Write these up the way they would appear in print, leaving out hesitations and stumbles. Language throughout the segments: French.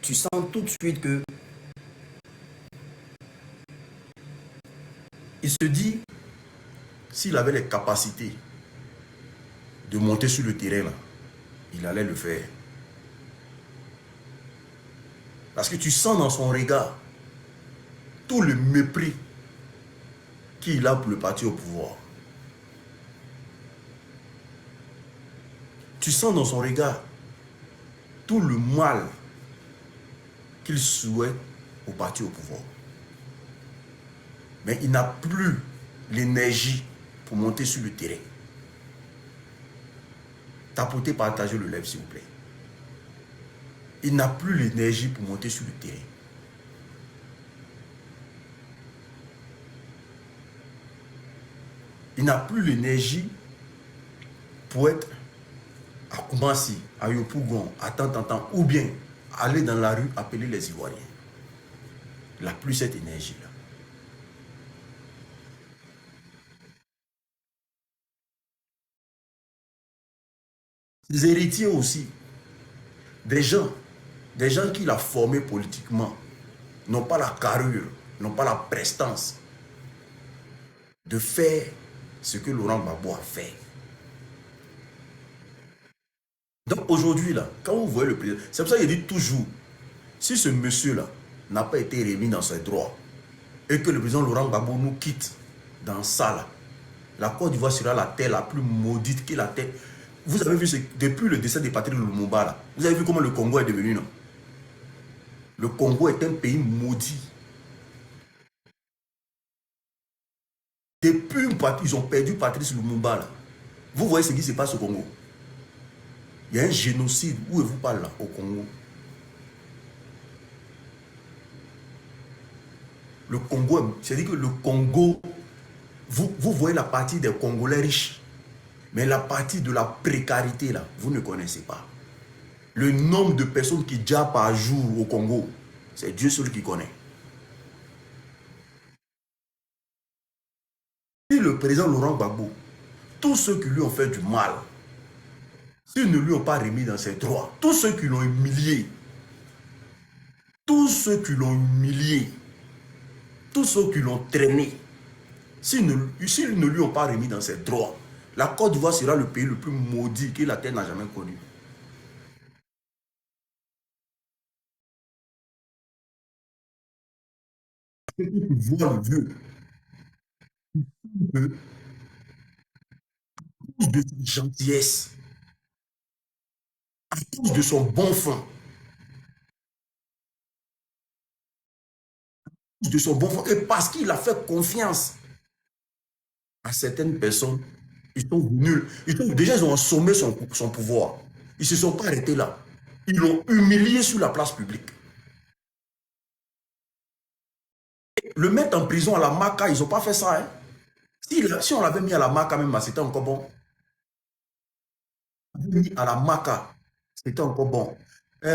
tu sens tout de suite que il se dit, s'il avait les capacités de monter sur le terrain, là, il allait le faire. Parce que tu sens dans son regard tout le mépris qu'il a pour le parti au pouvoir. Tu sens dans son regard tout le mal qu'il souhaite au parti au pouvoir. Mais il n'a plus l'énergie pour monter sur le terrain. Tapotez, partagez le live s'il vous plaît. Il n'a plus l'énergie pour monter sur le terrain. Il n'a plus l'énergie pour être à Koumassi, à Yopougon, à tant, ou bien aller dans la rue appeler les Ivoiriens. Il n'a plus cette énergie-là. Ses héritiers aussi, des gens qu'il a formés politiquement, n'ont pas la carrure, n'ont pas la prestance de faire ce que Laurent Gbagbo a fait. Donc aujourd'hui, là, quand vous voyez le président, c'est pour ça qu'il dit toujours, si ce monsieur-là n'a pas été remis dans ses droits et que le président Laurent Gbagbo nous quitte dans ça, là, la Côte d'Ivoire sera la terre la plus maudite que la terre. Vous avez vu, depuis le décès de Patrice Lumumba, là, vous avez vu comment le Congo est devenu, non? Le Congo est un pays maudit. Depuis ils ont perdu Patrice Lumumba, là. Vous voyez ce qui se passe au Congo. Il y a un génocide, où vous parlez là, au Congo. Le Congo, c'est-à-dire que le Congo, vous voyez la partie des Congolais riches, mais la partie de la précarité, là, vous ne connaissez pas. Le nombre de personnes qui jappent par jour au Congo, c'est Dieu seul qui connaît. Si le président Laurent Gbagbo, tous ceux qui lui ont fait du mal, s'ils ne lui ont pas remis dans ses droits, tous ceux qui l'ont humilié, tous ceux qui l'ont humilié, tous ceux qui l'ont traîné, s'ils ne lui ont pas remis dans ses droits, la Côte d'Ivoire sera le pays le plus maudit que la terre n'a jamais connu. Tu vois le vieux, de sa gentillesse, à cause de son bon fond, et parce qu'il a fait confiance à certaines personnes, ils sont nuls. Déjà, ils ont assommé son pouvoir. Ils ne se sont pas arrêtés là. Ils l'ont humilié sur la place publique. Le mettre en prison à la Maca, ils n'ont pas fait ça. Hein. Si on l'avait mis à la Maca même, c'était encore bon. Mis à la Maca, c'était encore bon.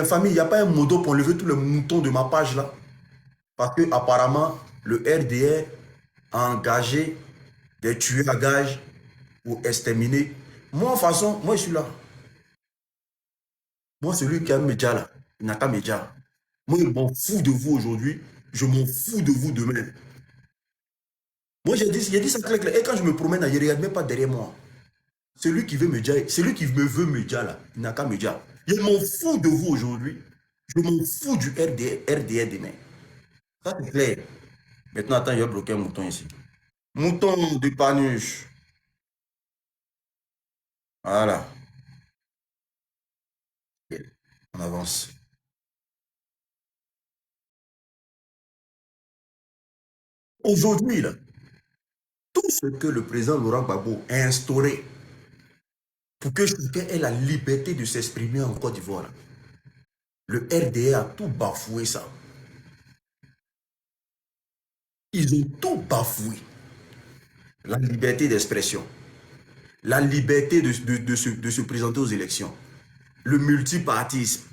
Famille, il n'y a pas un modo pour enlever tous les moutons de ma page là. Parce que apparemment, le RDR a engagé des tueurs à gages pour exterminer. Moi, de toute façon, moi, je suis là. Moi, celui qui a un média là, il n'a qu'un média. Moi, je m'en fous de vous aujourd'hui. Je m'en fous de vous demain. Moi, j'ai dit ça clair. Et quand je me promène, il ne regarde même pas derrière moi. Celui qui veut me dire, celui qui me veut me dire là, il n'a qu'un média. Je m'en fous de vous aujourd'hui. Je m'en fous du RDR demain. Ça, c'est clair. Maintenant, attends, il va bloquer un mouton ici. Mouton de panuche. Voilà. On avance. Aujourd'hui, là, tout ce que le président Laurent Gbagbo a instauré pour que chacun ait la liberté de s'exprimer en Côte d'Ivoire, le RDA a tout bafoué ça. Ils ont tout bafoué. La liberté d'expression, la liberté de se présenter aux élections, le multipartisme,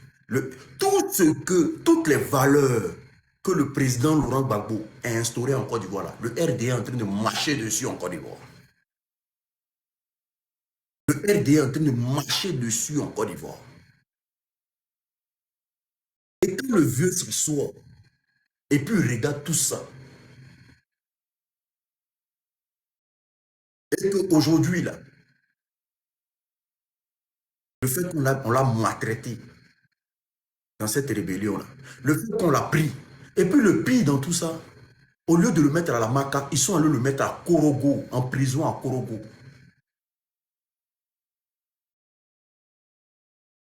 toutes les valeurs que le président Laurent Gbagbo a instaurées en Côte d'Ivoire, le RDA est en train de marcher dessus en Côte d'Ivoire. Le RDA est en train de marcher dessus en Côte d'Ivoire. Et quand le vieux s'assoit et puis il regarde tout ça, et qu'aujourd'hui, là, le fait qu'on l'a maltraité dans cette rébellion-là, le fait qu'on l'a pris, et puis le pire dans tout ça, au lieu de le mettre à la Maca, ils sont allés le mettre à Korogo, en prison à Korogo.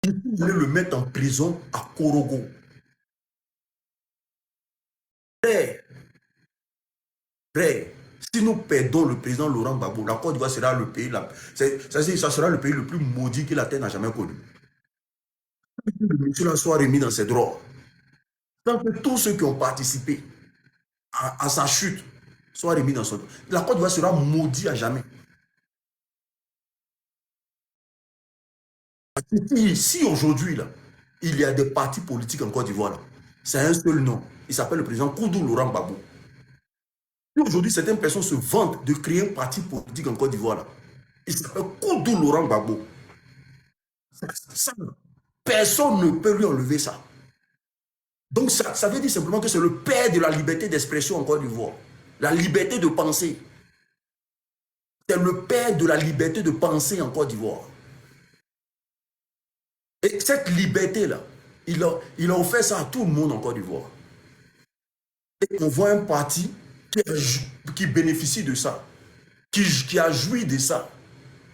Ils sont allés le mettre en prison à Korogo. Frère, frère, si nous perdons le président Laurent Gbagbo, la Côte d'Ivoire sera le pays, ça sera le pays le plus maudit que la Terre n'a jamais connu. Le monsieur là soit remis dans ses droits. Tant que tous ceux qui ont participé à sa chute soient remis dans son droit, la Côte d'Ivoire sera maudite à jamais. Si aujourd'hui, là, il y a des partis politiques en Côte d'Ivoire, c'est un seul nom. Il s'appelle le président Koudou Laurent Gbagbo. Aujourd'hui, certaines personnes se vantent de créer un parti politique en Côte d'Ivoire. Il s'appelle Koudou Laurent Gbagbo. Ça, personne ne peut lui enlever ça. Donc ça veut dire simplement que c'est le père de la liberté d'expression en Côte d'Ivoire. La liberté de penser. C'est le père de la liberté de penser en Côte d'Ivoire. Et cette liberté-là, il a offert ça à tout le monde en Côte d'Ivoire. Et on voit un parti qui bénéficie de ça, qui a joui de ça.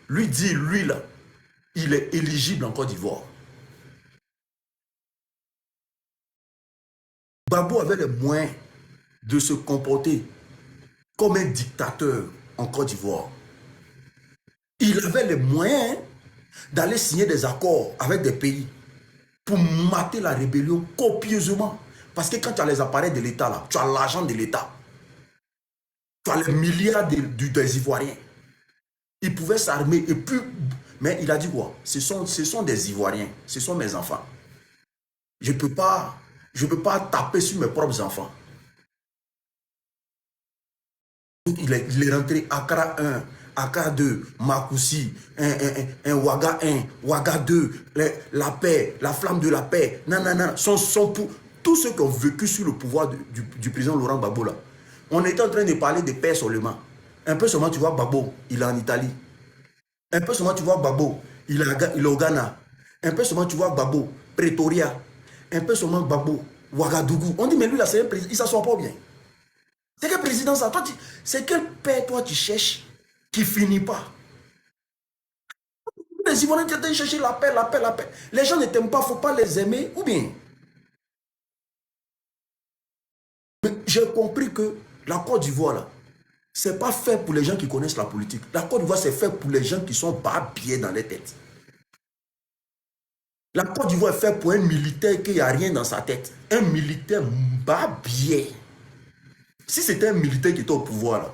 Lui dit, lui là, il est éligible en Côte d'Ivoire. Gbagbo avait les moyens de se comporter comme un dictateur en Côte d'Ivoire. Il avait les moyens d'aller signer des accords avec des pays pour mater la rébellion copieusement. Parce que quand tu as les appareils de l'État, là, tu as l'argent de l'État, tu as les milliards des Ivoiriens. Il pouvait s'armer et puis... Mais il a dit quoi? Ce sont des Ivoiriens, ce sont mes enfants. Je ne peux pas taper sur mes propres enfants. Il est rentré Accra 1, Accra 2, Makoussi, un Ouaga 1, Ouaga 2, la paix, la flamme de la paix, nanana, tous ceux qui ont vécu sur le pouvoir du président Laurent Gbagbo là. On était en train de parler de paix seulement. Un peu seulement, tu vois, Gbagbo, il est en Italie. Un peu seulement, tu vois, Gbagbo, il est au Ghana. Un peu seulement, tu vois, Gbagbo, Pretoria. Un peu seulement, Gbagbo, Ouagadougou. On dit, mais lui là, c'est un président, il ne s'assoit pas bien. C'est quel président ça? C'est quel père toi tu cherches qui finit pas? Les Ivoiriens qui ont cherché la paix, la paix, la paix. Les gens ne t'aiment pas, il ne faut pas les aimer, ou bien? J'ai compris que la Côte d'Ivoire, là, ce n'est pas fait pour les gens qui connaissent la politique. La Côte d'Ivoire, c'est fait pour les gens qui sont pas bien dans les têtes. La Côte d'Ivoire est fait pour un militaire qui n'a rien dans sa tête. Un militaire pas bien. Si c'était un militaire qui était au pouvoir, là,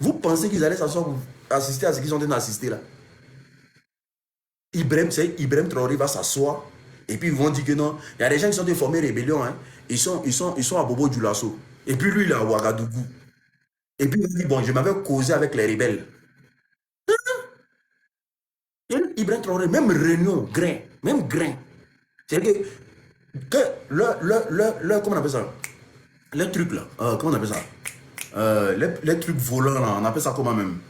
vous pensez qu'ils allaient s'asseoir pour assister à ce qu'ils sont en train d'assister là? Ibrahim Traoré va s'asseoir et puis ils vont dire que non. Il y a des gens qui sont de former rébellion. Hein. Ils sont à Bobo Dioulasso. Et puis lui, il est à Ouagadougou. Et puis il dit, bon, je m'avais causé avec les rebelles. Et Ibrahim Traoré, même réunion, grain, même grain. C'est-à-dire que comment on appelle ça? Les trucs là, comment on appelle ça? Les trucs volants là, on appelle ça comment même?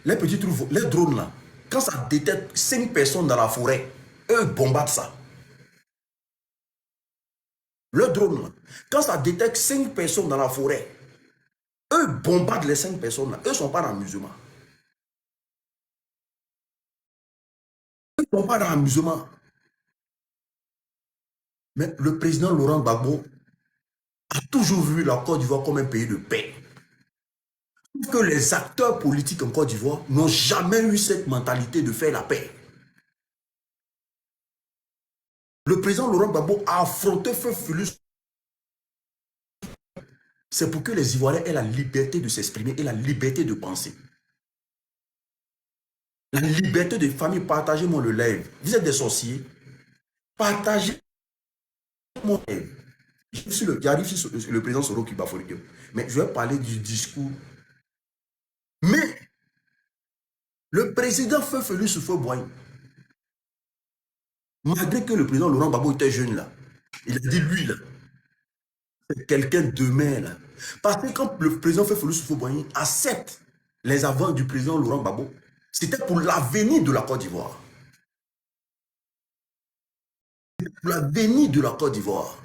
Les petits trucs, les drones là, quand ça détecte 5 personnes dans la forêt, eux bombardent ça. Le drone là, quand ça détecte 5 personnes dans la forêt, eux bombardent les 5 personnes là. Eux ne sont pas dans l'amusement. Eux ne sont pas dans l'amusement. Mais le président Laurent Gbagbo a toujours vu la Côte d'Ivoire comme un pays de paix. Que les acteurs politiques en Côte d'Ivoire n'ont jamais eu cette mentalité de faire la paix. Le président Laurent Gbagbo a affronté Feu Fulus. C'est pour que les Ivoiriens aient la liberté de s'exprimer et la liberté de penser. La liberté de famille, partagez-moi le live. Vous êtes des sorciers. Partagez mon live. J'arrive sur le président Soro qui bafoue. Mais je vais parler du discours. Mais le président Feu Fulus Houphouët-Boigny Malgré que le président Laurent Gbagbo était jeune là, il a dit lui là, c'est quelqu'un de main là. Parce que quand le président Félix Houphouët-Boigny accepte les avances du président Laurent Gbagbo, c'était pour l'avenir de la Côte d'Ivoire. Pour l'avenir de la Côte d'Ivoire.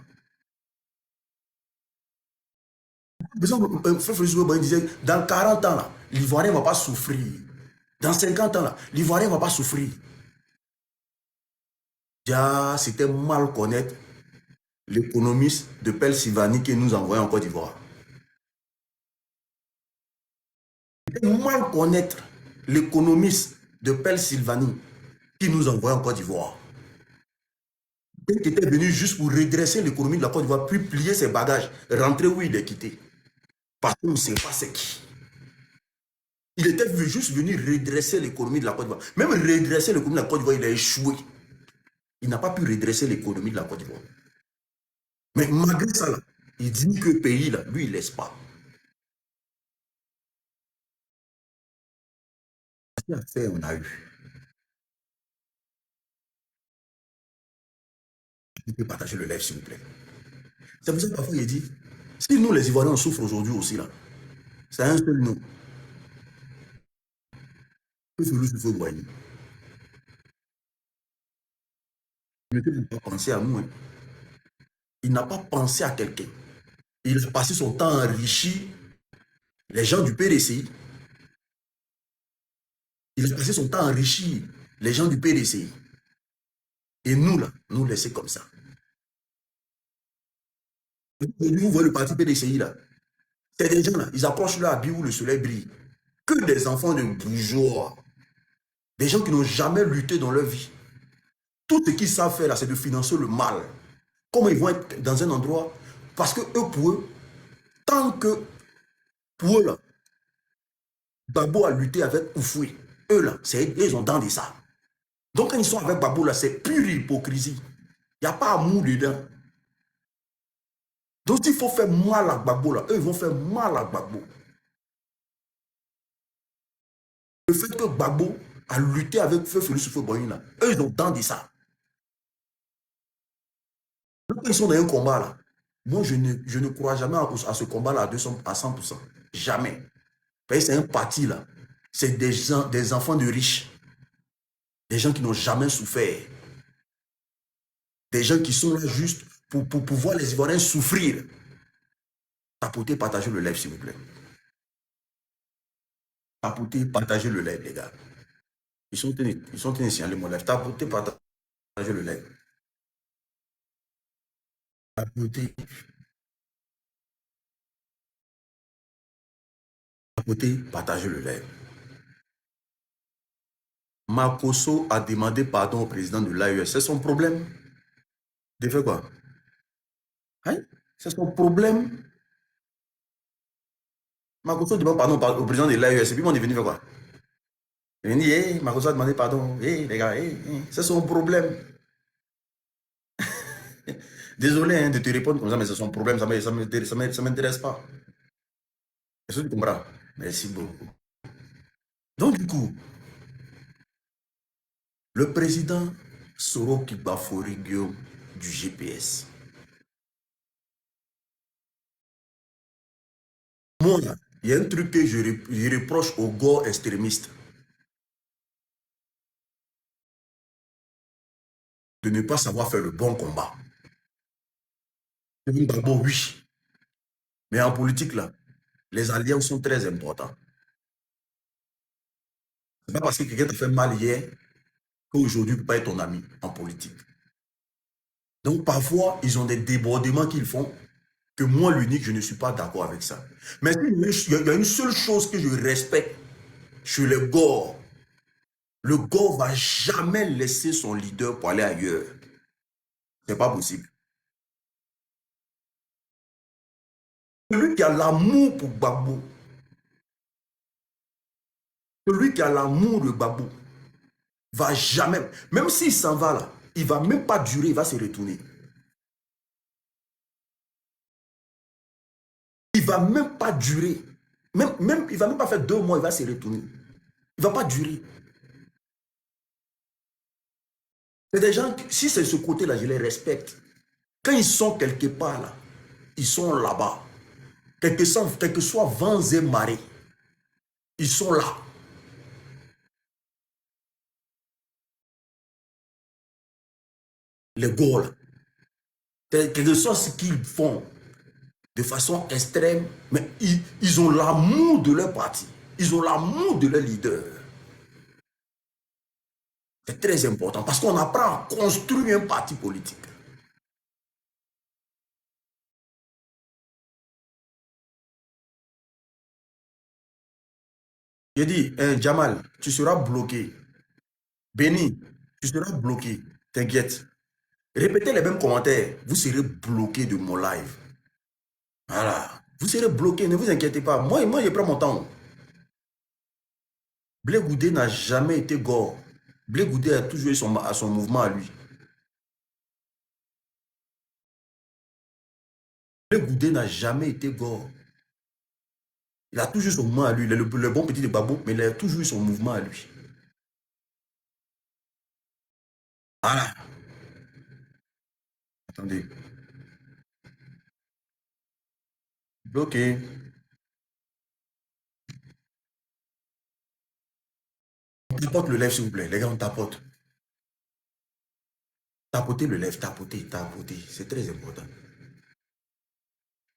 Le président Félix Houphouët-Boigny disait, dans 40 ans là, l'Ivoirien ne va pas souffrir. Dans 50 ans là, l'Ivoirien ne va pas souffrir. Déjà, c'était mal connaître l'économiste de Pell Sivani qui nous envoyait en Côte d'Ivoire. C'était mal connaître l'économiste de Pell Sivani qui nous envoyait en Côte d'Ivoire. Il était venu juste pour redresser l'économie de la Côte d'Ivoire, puis plier ses bagages, rentrer où il est quitté. Parce qu'on ne sait pas c'est qui. Il était juste venu redresser l'économie de la Côte d'Ivoire. Même redresser l'économie de la Côte d'Ivoire, il a échoué. Il n'a pas pu redresser l'économie de la Côte d'Ivoire. Mais malgré ça, là, il dit que le pays, là, lui, il ne laisse pas. Quelle affaire on a eu? Vous pouvez partager le live, s'il vous plaît. C'est pour ça que parfois, il dit, si nous, les Ivoiriens, on souffre aujourd'hui aussi, là, c'est un seul nom. Que celui qui faut Boigny. Il ne peut pas penser à nous. Hein. Il n'a pas pensé à quelqu'un. Il a passé son temps à enrichir les gens du PDCI. Il a passé son temps à enrichir les gens du PDCI. Et nous, là, nous laisser comme ça. Vous voyez le parti PDCI, là. C'est des gens, là, ils approchent là, où le soleil brille. Que des enfants de bourgeois. Des gens qui n'ont jamais lutté dans leur vie. Tout ce qu'ils savent faire, là, c'est de financer le mal. Comment ils vont être dans un endroit? Parce que eux, pour eux, tant que, pour eux, là, Gbagbo a lutté avec Oufoué. Eux, là, ils ont dans ça. Donc, quand ils sont avec Gbagbo, là, c'est pure hypocrisie. Il n'y a pas amour dedans. Donc, s'il faut faire mal à Gbagbo, là, eux, ils vont faire mal à Gbagbo. Le fait que Gbagbo a lutté avec Feu Félix Houphouët-Boigny, là, eux, ils ont dans ça. Donc, quand ils sont dans un combat, là, moi, je ne crois jamais à ce combat-là à 100%. Jamais. Parce que c'est un parti, là. C'est des enfants de riches. Des gens qui n'ont jamais souffert. Des gens qui sont là juste pour voir les Ivoiriens souffrir. Tapotez, partagez le live, s'il vous plaît. Tapotez, partagez le live, les gars. Ils sont en train de signaler mon live. Tapotez, partagez le live. Tapotez. Tapotez, partagez le live. Makosso a demandé pardon au président de l'AES. C'est son problème. De faire quoi? Hein? C'est son problème. Makosso demande pardon au président de l'AES. Et puis, on est venu faire quoi? Il dit, hey, Makosso a demandé pardon. Hey, les gars, hey, hey. C'est son problème. Désolé hein, de te répondre comme ça, mais c'est son problème. Ça ne m'intéresse pas. Est-ce que tu comprends? Merci beaucoup. Donc, du coup, le président Soro Kibafori Guillaume du GPS. Moi, il y a un truc que je reproche aux gars extrémistes. De ne pas savoir faire le bon combat. D'abord, oui. Mais en politique, là, les alliances sont très importants. Ce n'est pas parce que quelqu'un t'a fait mal hier qu'aujourd'hui, il ne peut pas être ton ami en politique. Donc, parfois, ils ont des débordements qu'ils font que moi, l'unique, je ne suis pas d'accord avec ça. Mais il y a une seule chose que je respecte chez les gars. Le gars ne va jamais laisser son leader pour aller ailleurs. Ce n'est pas possible. Celui qui a l'amour pour Gbagbo, celui qui a l'amour de Gbagbo, va jamais, même s'il s'en va là, il ne va même pas durer, il va se retourner. Il ne va même pas durer. Il ne va même pas faire 2 mois, il va se retourner. Il ne va pas durer. C'est des gens, si c'est ce côté-là, je les respecte. Quand ils sont quelque part là, ils sont là-bas. Quel que soit vents et marées, ils sont là. Les Gaules, quel que soit ce qu'ils font de façon extrême, mais ils ont l'amour de leur parti. Ils ont l'amour de leur leader. C'est très important parce qu'on apprend à construire un parti politique. J'ai dit, Jamal, tu seras bloqué. Béni, tu seras bloqué. T'inquiète. Répétez les mêmes commentaires. Vous serez bloqué de mon live. Voilà. Vous serez bloqué, ne vous inquiétez pas. Moi je prends mon temps. Blé Goudé n'a jamais été gore. Blé Goudé a toujours eu son mouvement à lui. Blé Goudé n'a jamais été gore. Il a toujours son mouvement à lui. Il est le bon petit de Babou, mais il a toujours eu son mouvement à lui. Voilà. Attendez. Bloqué. On tapote le lèvre, s'il vous plaît. Les gars, on tapote. Tapoter le lèvre, tapoter, tapoter. C'est très important.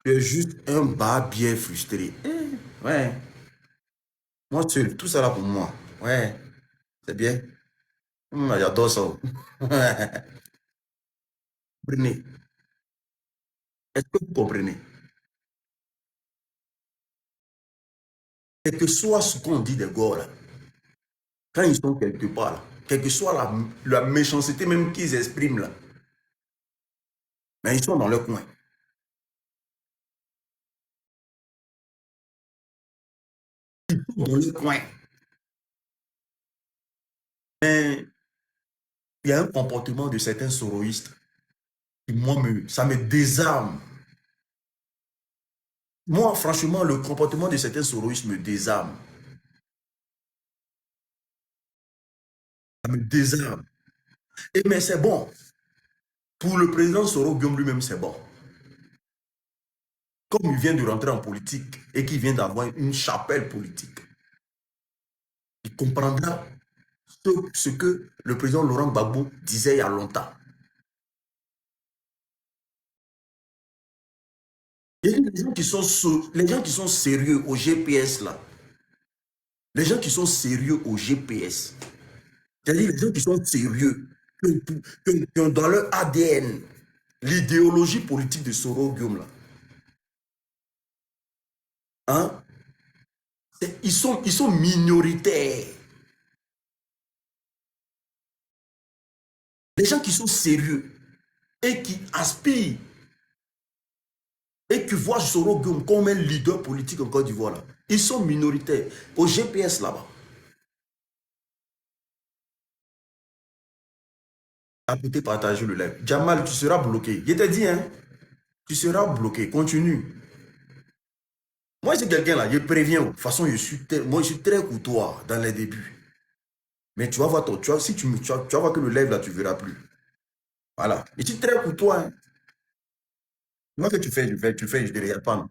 Tu es juste un bas bien frustré. Ouais. Moi seul, tout ça là pour moi. Ouais. C'est bien. J'adore ça. Comprenez? Est-ce que vous comprenez? Quel que soit ce qu'on dit des gars là, quand ils sont quelque part là, quelle que soit la méchanceté même qu'ils expriment là, mais ils sont dans leur coin. Dans leur coin. Mais il y a un comportement de certains soroïstes qui, moi, ça me désarme. Moi, franchement, le comportement de certains soroïstes me désarme. Ça me désarme. Et mais c'est bon. Pour le président Soro Guillaume lui-même, c'est bon. Comme il vient de rentrer en politique et qu'il vient d'avoir une chapelle politique, il comprendra ce que le président Laurent Gbagbo disait il y a longtemps. Et les gens qui sont sérieux au GPS là, les gens qui sont sérieux au GPS, c'est-à-dire les gens qui sont sérieux, qui ont dans leur ADN l'idéologie politique de Soro Guillaume là, hein? Ils sont minoritaires. Les gens qui sont sérieux et qui aspirent et qui voient Soro Guillaume comme un leader politique en Côte d'Ivoire, là, ils sont minoritaires. Au GPS là-bas, peut partager le live. Jamal, tu seras bloqué. Je t'ai dit, hein, tu seras bloqué. Continue. Moi, c'est quelqu'un là, je préviens. De toute façon, moi, je suis très courtois dans les débuts. Mais tu vas voir, si tu vas voir que le live là, tu ne verras plus. Voilà. Je suis très courtois. Hein. Moi, que tu fais, tu fais, je ne te regarde pas. Non.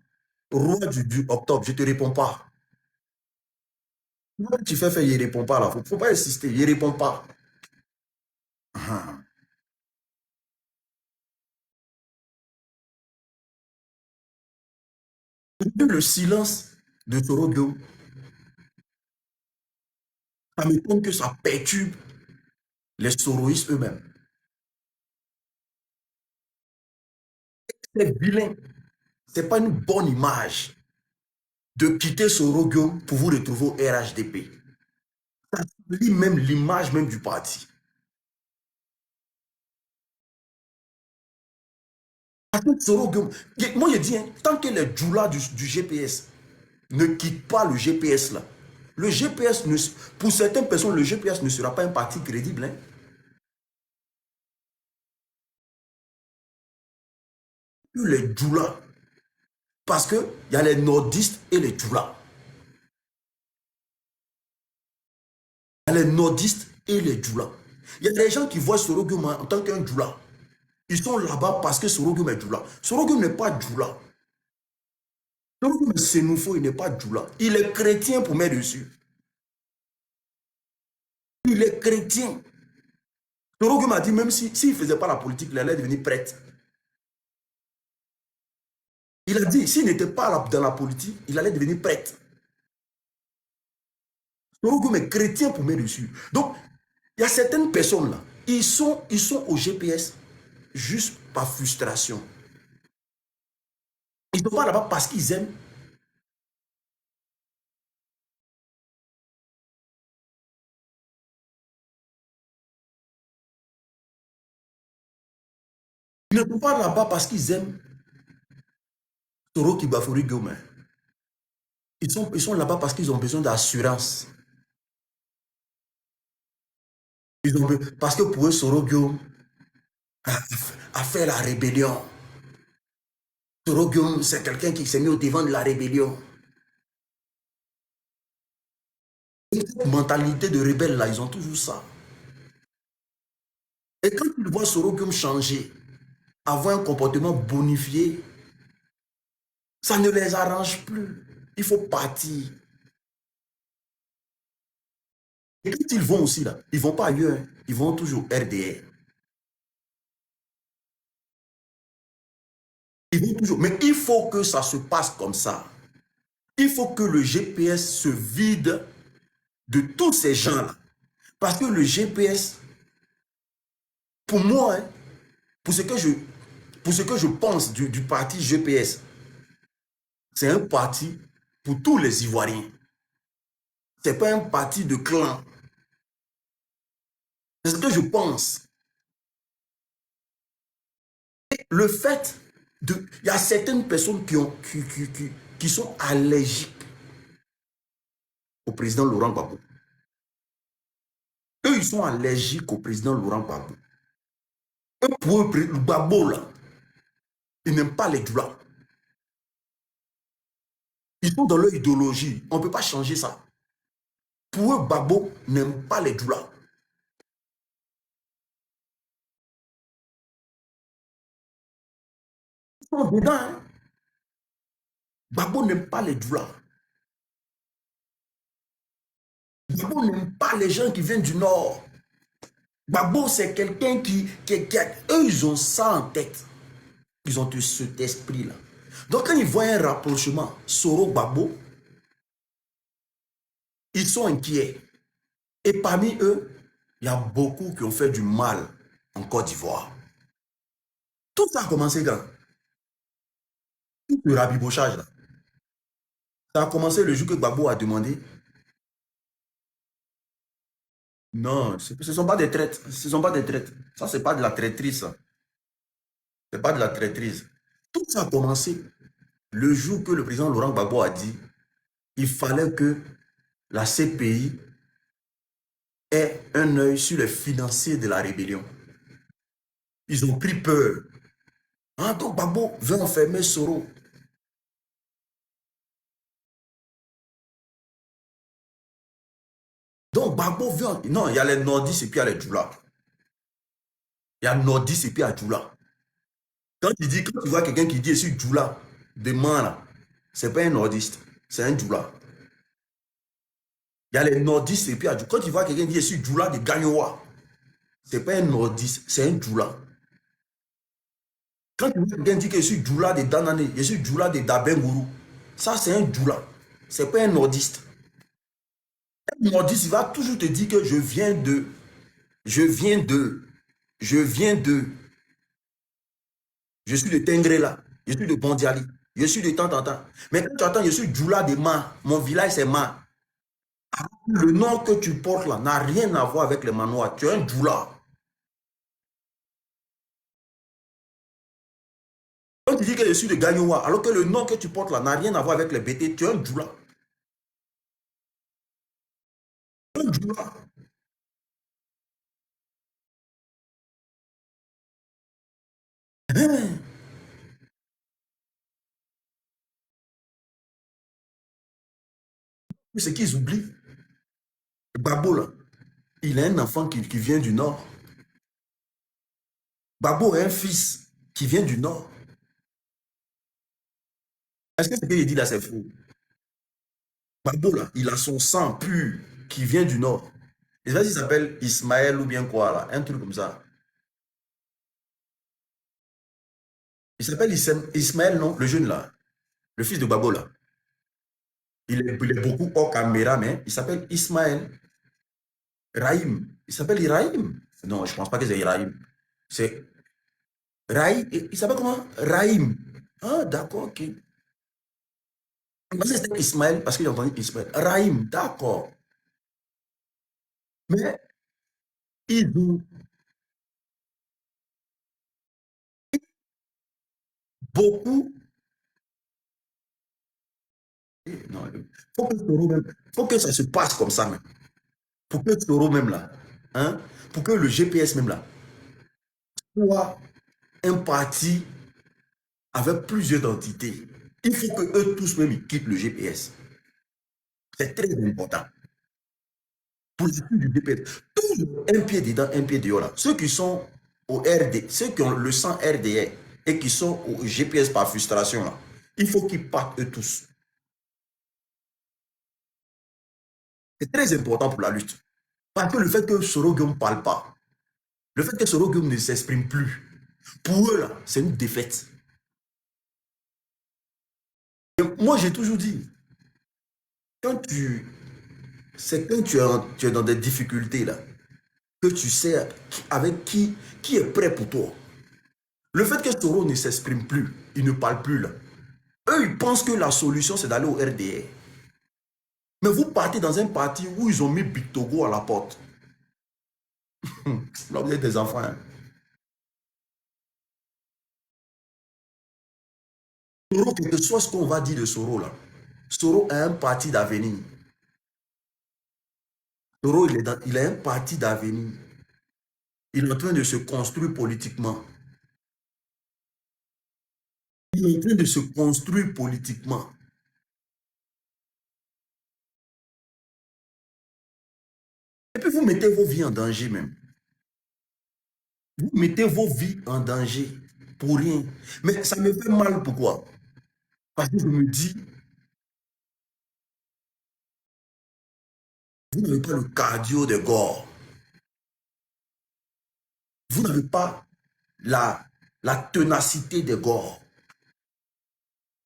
Roi du octobre, je ne te réponds pas. Moi, tu fais, il ne répond pas là. Il ne faut pas insister, il ne répond pas. Ah. Le silence de Torogo, ça m'étonne que ça perturbe les soroïstes eux-mêmes. C'est vilain. Ce n'est pas une bonne image de quitter Sorogo pour vous retrouver au RHDP. Ça lit même l'image même du parti. Parce que Sorogo, moi je dis, hein, tant que les djoulas du GPS ne quittent pas le GPS là, le GPS, pour certaines personnes, le GPS ne sera pas un parti crédible. Hein. Les djoulas, parce qu'il y a les nordistes et les djoulas. Il y a les nordistes et les djoulas. Il y a des gens qui voient Sorogum en tant qu'un djoula. Ils sont là-bas parce que Sorogum est djoula. Sorogum n'est pas djoula. Sorogum est sénoufo, il n'est pas djoula. Il est chrétien pour mettre dessus. Il est chrétien. Sorogum a dit même s'il ne faisait pas la politique, il allait devenir prêtre. Il a dit s'il n'était pas dans la politique, il allait devenir prêtre. Sorogum est chrétien pour mettre dessus. Donc, il y a certaines personnes là, ils sont au GPS juste par frustration. Ils ne sont pas là-bas parce qu'ils aiment. Ils ne sont pas là-bas parce qu'ils aiment Toro Kibafori Gome. Ils sont là-bas parce qu'ils ont besoin d'assurance. Parce que pour eux, Sorogum a fait la rébellion. Sorogum, c'est quelqu'un qui s'est mis au devant de la rébellion. Et cette mentalité de rebelle là, ils ont toujours ça. Et quand ils voient Sorogum changer, avoir un comportement bonifié, ça ne les arrange plus. Il faut partir. Et quand ils vont aussi là, ils ne vont pas ailleurs, ils vont toujours RDR. Ils vont toujours. Mais il faut que ça se passe comme ça. Il faut que le GPS se vide de tous ces gens-là. Parce que le GPS, pour moi, hein, pour ce que je pense du parti GPS, c'est un parti pour tous les Ivoiriens. Ce n'est pas un parti de clan. C'est ce que je pense. Et le fait de... Il y a certaines personnes qui sont allergiques au président Laurent Gbagbo. Eux, ils sont allergiques au président Laurent Gbagbo. Eux, pour eux, le Gbagbo, là, ils n'aiment pas les douleurs. Ils sont dans leur idéologie. On ne peut pas changer ça. Pour eux, Gbagbo n'aime pas les douleurs. Ils sont dedans. Hein? Gbagbo n'aime pas les douleurs. Gbagbo n'aime pas les gens qui viennent du Nord. Gbagbo, c'est quelqu'un eux, ils ont ça en tête. Ils ont cet esprit-là. Donc, quand ils voient un rapprochement Soro-Gbagbo, ils sont inquiets. Et parmi eux, il y a beaucoup qui ont fait du mal en Côte d'Ivoire. Tout ça a commencé quand? Tout le rabibochage, là. Ça a commencé le jour que Gbagbo a demandé. Non, ce ne sont pas des traites. Ce ne sont pas des traites. Ça, ce n'est pas de la traîtrise. Ce n'est pas de la traîtrise. Tout ça a commencé le jour que le président Laurent Gbagbo a dit il fallait que la CPI ait un œil sur les financiers de la rébellion. Ils ont pris peur. Ah, donc Gbagbo veut enfermer Soro. Donc Gbagbo veut... Non, il y a les nordistes et puis il y a les djoula. Il y a nordistes et puis il y a djoula. Quand tu vois quelqu'un qui dit je suis djoula, demain là, c'est pas un nordiste, c'est un djoula. Il y a les nordistes et puis quand tu vois quelqu'un qui dit je suis djoula de Gagnoa, c'est pas un nordiste, c'est un djoula. Quand tu vois quelqu'un dit que je suis djoula de Danane, je suis djoula de Dabengourou, ça c'est un djoula, c'est pas un nordiste. Un nordiste, il va toujours te dire que je viens de, je viens de, je viens de, je suis de Tengrela, je suis de Bondiali, je suis de tant. Mais quand tu attends, je suis djoula de Ma, mon village c'est Ma. Le nom que tu portes là n'a rien à voir avec les manoirs. Tu es un djoula. Quand tu dis que je suis de Gagnoa, alors que le nom que tu portes là n'a rien à voir avec les BT, tu es un djoula. Un djoula. Hein? Ce qu'ils oublient, Gbagbo là, Il a un enfant qui vient du Nord. Babo a un fils qui vient du Nord. Est-ce que ce qu'il dit là, c'est faux? Babo, là, il a son sang pur qui vient du Nord. Et ça, il s'appelle Ismaël ou bien quoi, là, un truc comme ça. Il s'appelle Ismaël, non? Le jeune, là. Le fils de Babo, là. Il est beaucoup hors caméra, mais il s'appelle Ismaël Rahim. Il s'appelle Ibrahim. Non, je ne pense pas que c'est Ibrahim. C'est Rahim. Il s'appelle comment? Rahim. Ah, d'accord, ok. Moi, c'était Ismaël parce que j'ai entendu Ismaël. Rahim, d'accord. Mais ils ont beaucoup. Non, faut que Toro même, faut que ça se passe comme ça même. Pour que Toro même là, hein, pour que le GPS même là soit un parti avec plusieurs entités. Il faut que eux tous même ils quittent le GPS. C'est très important. Pour le du GPS. Un pied dedans, un pied dehors là. Ceux qui sont au RD, ceux qui ont le sang RDR et qui sont au GPS par frustration là, il faut qu'ils partent eux tous. C'est très important pour la lutte. Parce que le fait que Sorogum ne parle pas, le fait que Sorogum ne s'exprime plus, pour eux, là, c'est une défaite. Et moi, j'ai toujours dit, quand tu, c'est quand tu es dans des difficultés, là, que tu sais avec qui est prêt pour toi. Le fait que Soro ne s'exprime plus, il ne parle plus, là. Eux, ils pensent que la solution, c'est d'aller au RDR. Mais vous partez dans un parti où ils ont mis Big Togo à la porte. Là, vous êtes des enfants. Hein. Soro, quel que soit ce qu'on va dire de Soro, là, Soro a un parti d'avenir. Soro, il a un parti d'avenir. Il est en train de se construire politiquement. Il est en train de se construire politiquement. Et puis vous mettez vos vies en danger même. Vous mettez vos vies en danger pour rien. Mais ça me fait mal, pourquoi? Parce que je me dis, vous n'avez pas le cardio de gore. Vous n'avez pas la ténacité des gore.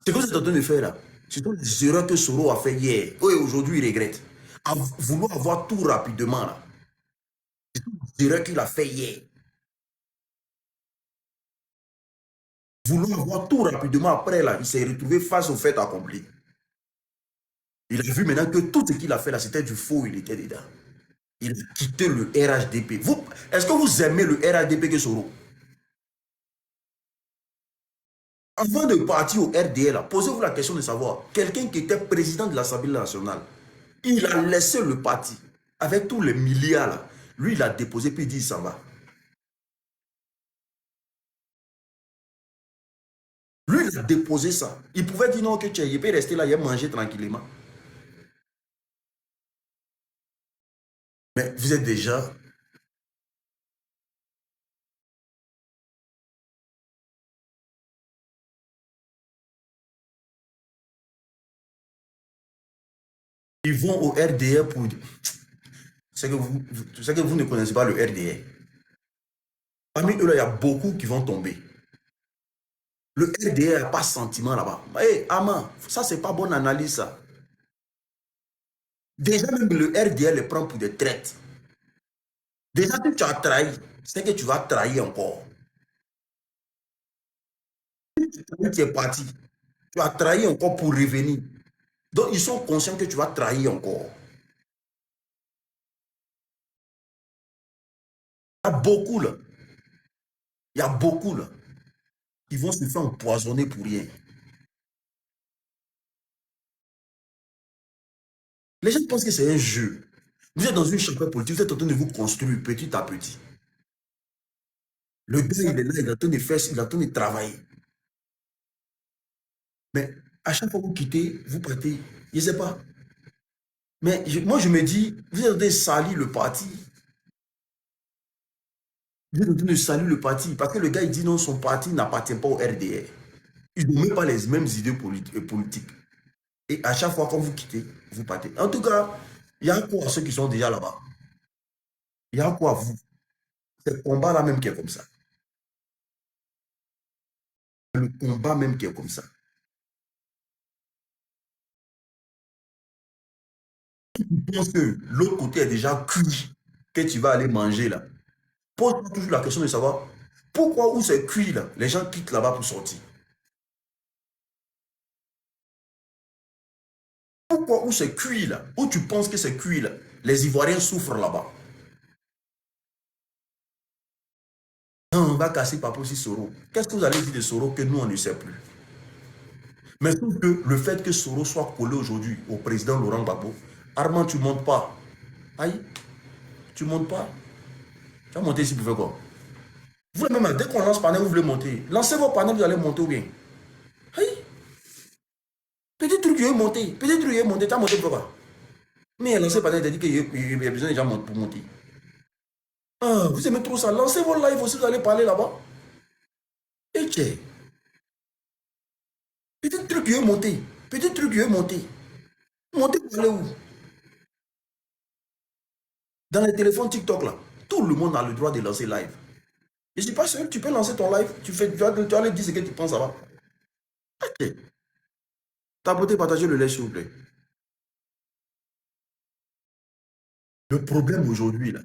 Ce que vous êtes en train de faire là, ce sont les erreurs que Soro a fait hier. Et aujourd'hui, il regrette. À vouloir avoir tout rapidement là. Ce sont les erreurs qu'il a fait hier. Vouloir avoir tout rapidement après là, il s'est retrouvé face au fait accompli. Il a vu maintenant que tout ce qu'il a fait là, c'était du faux, il était dedans. Il a quitté le RHDP. Est-ce que vous aimez le RHDP que Soro? Avant de partir au RDL, posez-vous la question de savoir, quelqu'un qui était président de l'Assemblée nationale, il a laissé le parti avec tous les milliards là. Lui, il a déposé puis il dit il s'en va. Lui, il a déposé ça. Il pouvait dire non, que tu il peut rester là, il a mangé tranquillement. Mais vous êtes déjà. Ils vont au RDR pour. C'est que vous ne connaissez pas le RDR. Parmi eux, là, il y a beaucoup qui vont tomber. Le RDR n'a pas sentiment là-bas. Hé, Ama, ça, c'est pas bonne analyse, ça. Déjà, même le RDR les prend pour des traites. Déjà que tu as trahi, c'est que tu vas trahir encore. Tu es parti. Tu as trahi encore pour revenir. Donc, ils sont conscients que tu vas trahir encore. Il y a beaucoup là. Il y a beaucoup là. Qui vont se faire empoisonner pour rien. Les gens pensent que c'est un jeu. Vous êtes dans une chapelle politique, vous êtes en train de vous construire petit à petit. Le gars, il est là, il est en train de faire, il est en train de travailler. Mais à chaque fois que vous quittez, vous partez, je ne sais pas. Mais moi, je me dis, vous êtes en train de salir le parti. Vous êtes en train de saluer le parti. Parce que le gars, il dit non, son parti n'appartient pas au RDR. Ils n'ont même pas les mêmes idées politiques. Et à chaque fois, quand vous quittez, vous partez. En tout cas, il y a quoi à ceux qui sont déjà là-bas? Il y a quoi à vous? C'est le combat-là même qui est comme ça. Le combat même qui est comme ça. Je pense que l'autre côté est déjà cuit, que tu vas aller manger là. Pose-toi toujours la question de savoir pourquoi où c'est cuit là, les gens quittent là-bas pour sortir. Pourquoi où c'est cuit là, où tu penses que c'est cuit là, les Ivoiriens souffrent là-bas. Non, on va casser Papo si Soro. Qu'est-ce que vous allez dire de Soro que nous on ne sait plus? Mais sauf que le fait que Soro soit collé aujourd'hui au président Laurent Gbagbo, Armand, tu ne montes pas. Aïe, tu ne montes pas. Tu vas monter ici pour faire quoi? Vous même, dès qu'on lance panel, vous voulez monter. Lancez vos panels, vous allez monter ou bien? Aïe, petit truc, il est monté. Petit truc, il est monté. Tu as monté pour quoi? Mais lancez panel, il a dit qu'il y a besoin de gens pour monter. Ah, vous aimez trop ça. Lancez vos lives aussi, vous allez parler là-bas. Et tiens, petit truc, il est monté. Petit truc, il est monté. Montez pour aller où? Dans les téléphones TikTok là, tout le monde a le droit de lancer live. Je ne suis pas seul, tu peux lancer ton live, tu vas aller dire ce que tu penses là-bas. Ok. Tapoter, partager le lait, s'il vous plaît. Le problème aujourd'hui, là,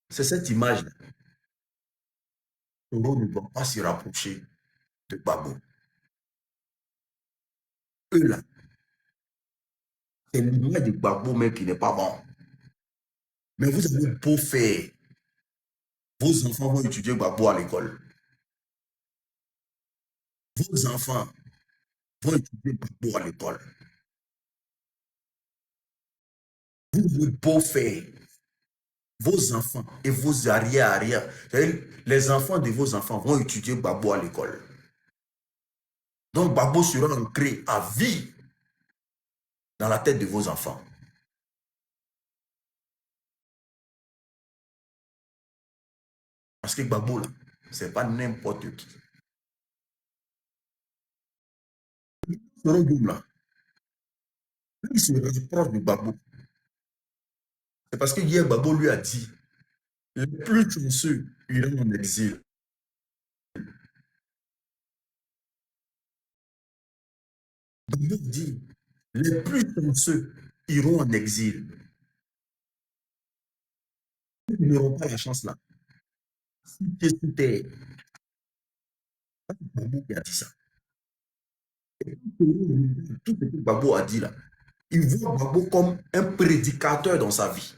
c'est cette image-là. Toro ne doit pas se rapprocher de Gbagbo. Eux, là, c'est l'image de Gbagbo même qui n'est pas bon. Mais vous avez beau faire, vos enfants vont étudier Gbagbo à l'école. Vos enfants vont étudier Gbagbo à l'école. Vous avez beau faire, vos enfants et vos arrière-arrière, les enfants de vos enfants vont étudier Gbagbo à l'école. Donc Gbagbo sera ancré à vie dans la tête de vos enfants. Parce que Gbagbo, là, ce n'est pas n'importe qui. Là, il se rapproche de Gbagbo. C'est parce que hier, Gbagbo lui a dit, les plus chanceux iront en exil. Gbagbo dit, les plus chanceux iront en exil. Ils n'auront pas la chance là. Si tu es sous terre, c'est Gbagbo qui a dit ça. Tout ce que Gbagbo a dit là, il voit Gbagbo comme un prédicateur dans sa vie.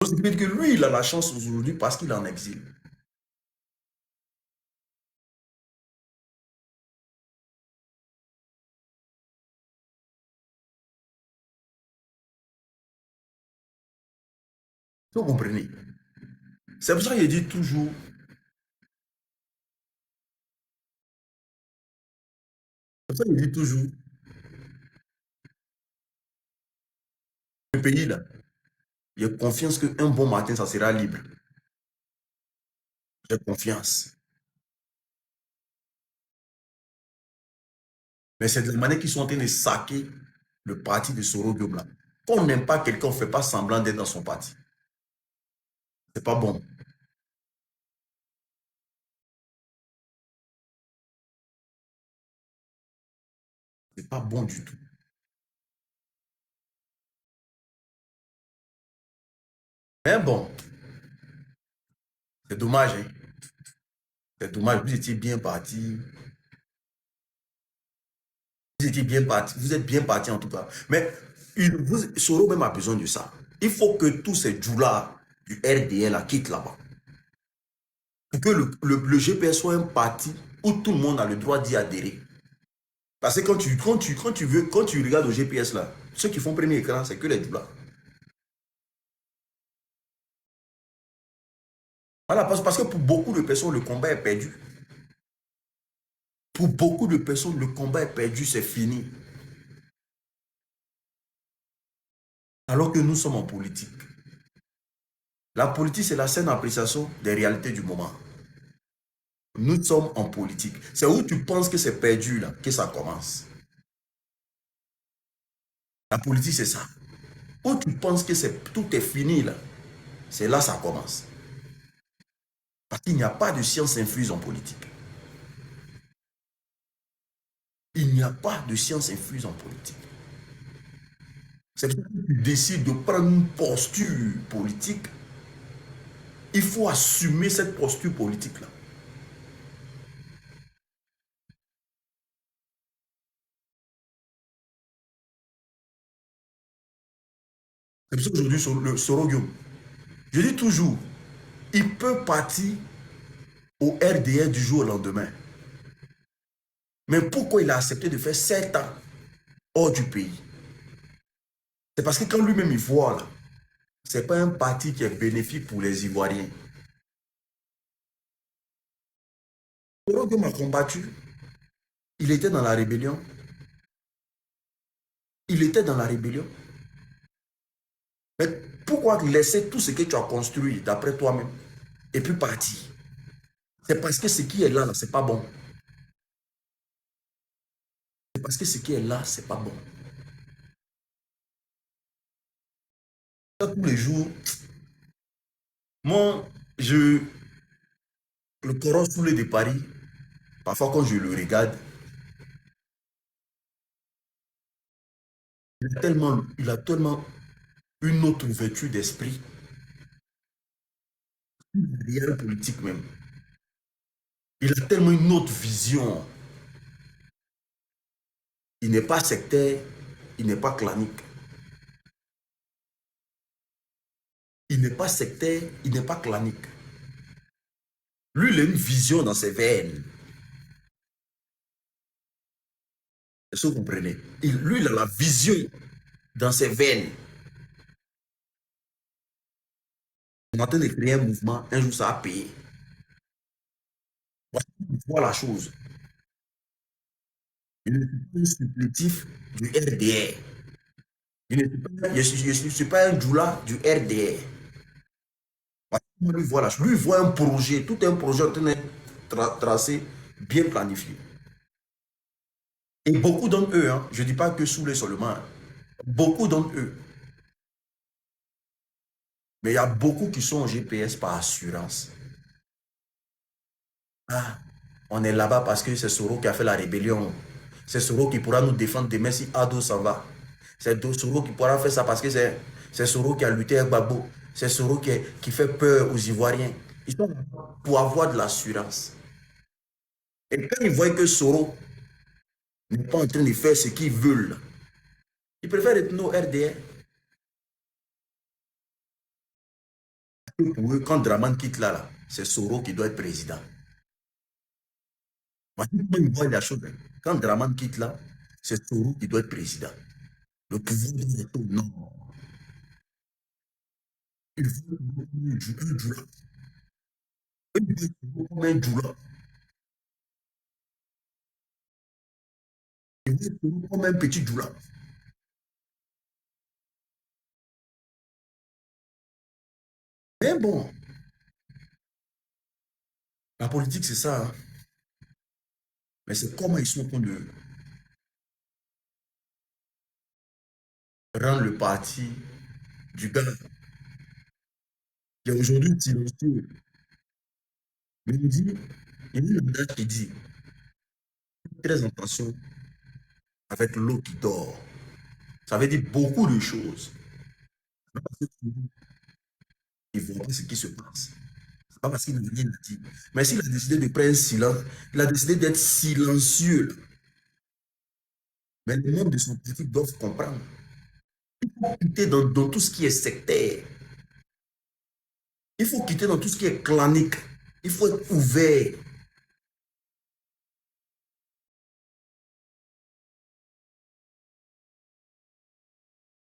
Donc, ça veut dire que lui, il a la chance aujourd'hui parce qu'il est en exil. Vous comprenez? C'est pour ça qu'il dit toujours, c'est pour ça qu'il dit toujours, le pays là, il a confiance qu'un bon matin, ça sera libre. J'ai confiance. Mais c'est de la manière qu'ils sont en train de saquer le parti de Soro Diobla. Quand on n'aime pas quelqu'un, on ne fait pas semblant d'être dans son parti. C'est pas bon. C'est pas bon du tout. Mais bon, c'est dommage. Hein. C'est dommage. Vous étiez bien parti. Vous étiez bien parti. Vous êtes bien parti en tout cas. Mais Soro même a besoin de ça. Il faut que tous ces djoulas du RDL quittent là-bas. Pour que le GPS soit un parti où tout le monde a le droit d'y adhérer. Parce que quand tu regardes au GPS là, ceux qui font premier écran, c'est que les djoulas. Voilà, parce que pour beaucoup de personnes, le combat est perdu. Pour beaucoup de personnes, le combat est perdu, c'est fini. Alors que nous sommes en politique. La politique, c'est la saine appréciation des réalités du moment. Nous sommes en politique. C'est où tu penses que c'est perdu, là, que ça commence. La politique, c'est ça. Où tu penses que tout est fini, là, c'est là que ça commence. Parce qu'il n'y a pas de science infuse en politique. Il n'y a pas de science infuse en politique. C'est pour ça que tu décides de prendre une posture politique. Il faut assumer cette posture politique-là. C'est pour ça qu'aujourd'hui, le Sorogio, je dis toujours, il peut partir au RDR du jour au lendemain. Mais pourquoi il a accepté de faire 7 ans hors du pays? C'est parce que quand lui-même il voit, là, ce n'est pas un parti qui est bénéfique pour les Ivoiriens. Sorogio m'a combattu. Il était dans la rébellion. Il était dans la rébellion. Mais pourquoi laisser tout ce que tu as construit d'après toi-même et puis partir? C'est parce que ce qui est là, là, c'est pas bon. C'est parce que ce qui est là, c'est pas bon. Ça, tous les jours, moi, le coron saoulé de Paris, parfois quand je le regarde, il a tellement une autre ouverture d'esprit, réel politique même. Il a tellement une autre vision. Il n'est pas sectaire, il n'est pas clanique. Il n'est pas sectaire, il n'est pas clanique. Lui, il a une vision dans ses veines. Est-ce que vous comprenez? Lui, il a la vision dans ses veines. On est en train de créer un mouvement, un jour ça a payé. Voilà la chose. Je ne suis pas un supplétif du RDR. Je ne suis pas un djoula du RDR. Lui, voilà, lui voit un projet, tout un projet en train d'être tracé, bien planifié. Et beaucoup d'entre eux, hein, je ne dis pas que sous les seulement, hein, beaucoup d'entre eux, mais il y a beaucoup qui sont en GPS par assurance. Ah, on est là-bas parce que c'est Soro qui a fait la rébellion. C'est Soro qui pourra nous défendre demain si Ado s'en va. C'est Soro qui pourra faire ça parce que c'est Soro qui a lutté avec Gbagbo. C'est Soro qui fait peur aux Ivoiriens. Ils sont là pour avoir de l'assurance. Et quand ils voient que Soro n'est pas en train de faire ce qu'ils veulent, ils préfèrent retourner au RDR. Pour eux, quand Draman quitte là, c'est Soro qui doit être président. Moi, ils voient la chose. Quand Draman quitte là, c'est Soro qui doit être président. Le pouvoir de retour, non. Il faut un djoula. Il faut comme un djoula. Il faut comme un petit djoula. Mais bon, la politique, c'est ça, hein. Mais c'est comment ils sont en train de rendre le parti du gars qui est aujourd'hui silencieux. Mais il y a une adage qui dit, très attention avec l'eau qui dort. Ça veut dire beaucoup de choses. Parce qu'il ne voit pas ce qui se passe. C'est pas parce qu'il n'a rien dit. Mais s'il a décidé de prendre silence, il a décidé d'être silencieux. Mais les membres de son parti doivent comprendre. Il faut quitter dans tout ce qui est sectaire. Il faut quitter dans tout ce qui est clanique. Il faut être ouvert.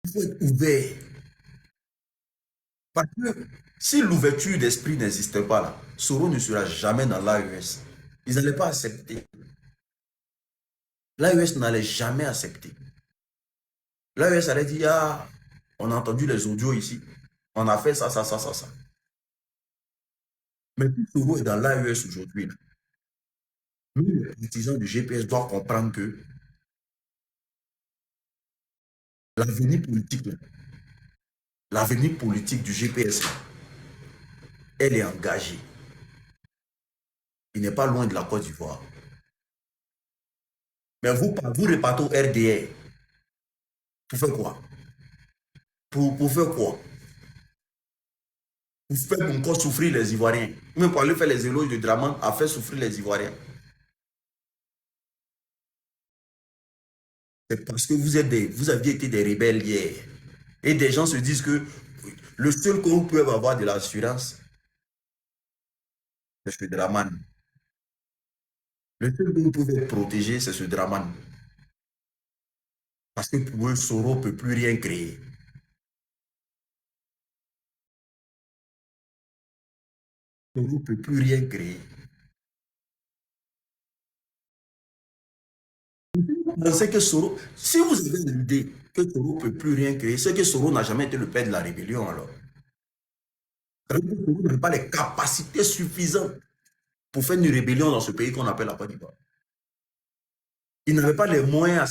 Il faut être ouvert. Parce que si l'ouverture d'esprit n'existait pas là, Soro ne sera jamais dans l'AES. Ils n'allaient pas accepter. L'AES n'allait jamais accepter. L'AES allait dire, ah, On a entendu les audios ici. On a fait ça, ça, ça, ça, ça. Mais tout Soro est dans l'AES aujourd'hui. Nous, les partisans du GPS doivent comprendre que l'avenir politique, l'avenir politique du GPS, elle est engagée. Il n'est pas loin de la Côte d'Ivoire. Mais vous repartez au RDR. Pour faire quoi? Pour faire quoi? Pour faire encore souffrir les Ivoiriens. Même pour aller faire les éloges de Draman, à faire souffrir les Ivoiriens. C'est parce que vous aviez été des rebelles hier. Et des gens se disent que le seul que vous pouvez avoir de l'assurance, c'est ce Draman. Le seul que vous pouvez protéger, c'est ce Draman. Parce que pour eux, Soro ne peut plus rien créer. Soro ne peut plus rien créer. Pensez que Soro, si vous avez l'idée que Soro ne peut plus rien créer, c'est que Soro n'a jamais été le père de la rébellion alors. Soro n'a pas les capacités suffisantes pour faire une rébellion dans ce pays qu'on appelle la Côte d'Ivoire. Il n'avait pas les moyens à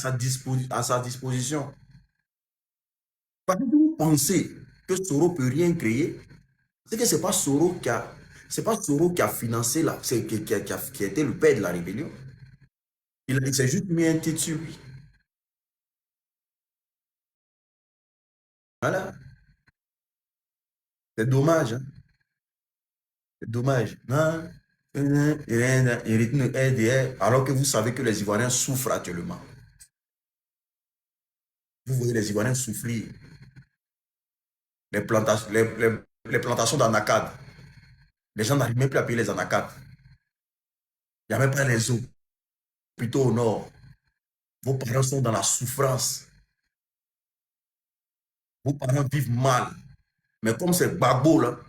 sa disposition. Parce que vous pensez que Soro ne peut rien créer, c'est que ce n'est pas Soro qui a, c'est pas Soro qui a financé, qui a été le père de la rébellion. Il s'est juste mis un titre sur lui. Voilà. C'est dommage. Hein? C'est dommage. Non. Alors que vous savez que les Ivoiriens souffrent actuellement. Vous voyez les Ivoiriens souffrir. Les plantations d'anacades. Les gens n'arrivent même plus à payer les anacades. Il n'y a même pas les eaux. Plutôt au nord. Vos parents sont dans la souffrance. Vos parents vivent mal. Mais comme c'est Gbagbo, là,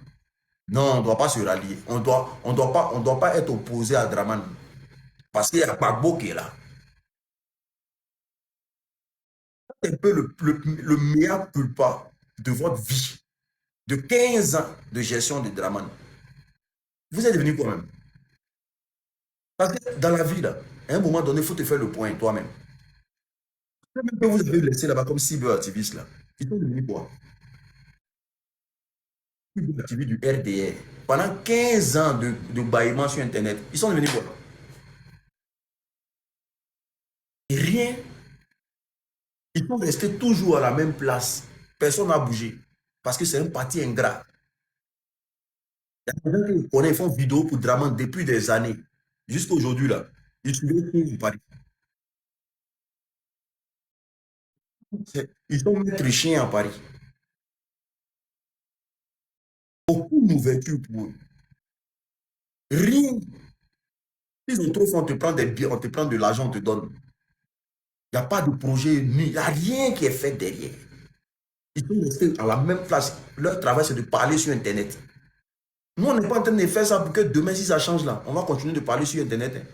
non, on ne doit pas se rallier. On doit pas être opposé à Draman. Parce qu'il y a Gbagbo qui est là. C'est un peu le meilleur culpa de votre vie. De 15 ans de gestion de Draman. Vous êtes devenu quoi même? Parce que dans la vie, là, à un moment donné, il faut te faire le point toi-même. Même que vous avez laissé là-bas comme cyberactivistes, là, ils sont devenus quoi? Cyberactivistes du RDR. Pendant 15 ans de bâillement sur Internet, ils sont devenus quoi? Et rien. Ils sont restés toujours à la même place. Personne n'a bougé. Parce que c'est un parti ingrat. Il y a des gens qui connaissent, ils font vidéo pour Draman depuis des années. Jusqu'à aujourd'hui, là. Ils suivaient tout Paris. Ils sont maîtres chiens à Paris. Aucune ouverture pour eux. Rien. Ils ont trop fait, on te prend des biens, on te prend de l'argent, on te donne. Il n'y a pas de projet, il n'y a rien qui est fait derrière. Ils sont restés à la même place. Leur travail, c'est de parler sur Internet. Nous, on n'est pas en train de faire ça pour que demain, si ça change là, on va continuer de parler sur Internet. Hein.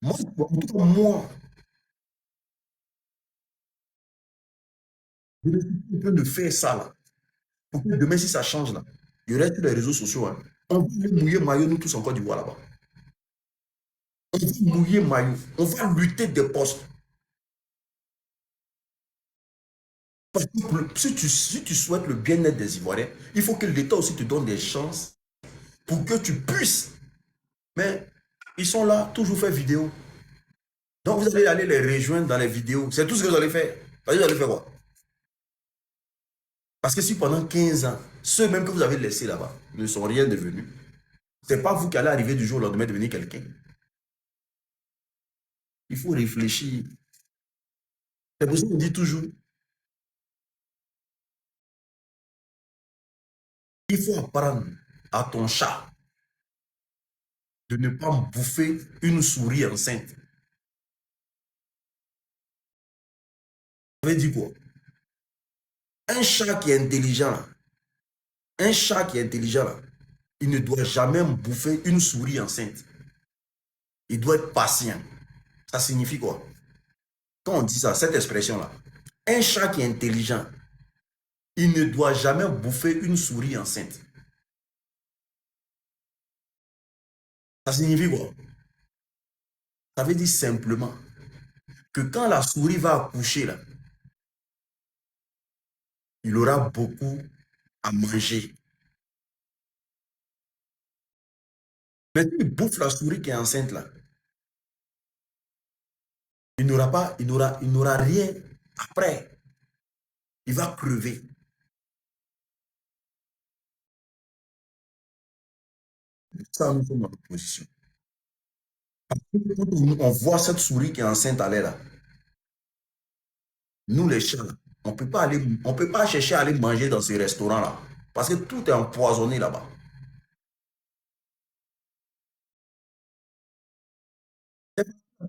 Moi, en tout cas, moi, je suis en train de faire ça là. Pour que demain, si ça change là, il reste sur les réseaux sociaux. Hein. On va mouiller maillot, nous tous encore du bois là-bas. On va mouiller maillot. On va lutter des postes. Parce que si tu souhaites le bien-être des Ivoiriens, il faut que l'État aussi te donne des chances pour que tu puisses. Mais ils sont là, toujours faire vidéo. Donc vous allez aller les rejoindre dans les vidéos. C'est tout ce que vous allez faire. Vous allez faire quoi? Parce que si pendant 15 ans, ceux même que vous avez laissés là-bas ne sont rien devenus, ce n'est pas vous qui allez arriver du jour au lendemain devenir quelqu'un. Il faut réfléchir. C'est pour ça qu'on dit toujours, il faut apprendre à ton chat de ne pas bouffer une souris enceinte. Ça veut dire quoi? Un chat qui est intelligent, un chat qui est intelligent, il ne doit jamais bouffer une souris enceinte. Il doit être patient. Ça signifie quoi? Quand on dit ça, cette expression-là, un chat qui est intelligent, Il ne doit jamais bouffer une souris enceinte. Ça signifie quoi? Ça veut dire simplement que quand la souris va accoucher, là, il aura beaucoup à manger. Mais s'il bouffe la souris qui est enceinte, là, il n'aura pas, il n'aura rien après. Il va crever. Ça, nous sommes dans l'opposition. Quand on voit cette souris qui est enceinte à l'air, là, nous les chats, là, on peut pas chercher à aller manger dans ces restaurants-là. Parce que tout est empoisonné là-bas.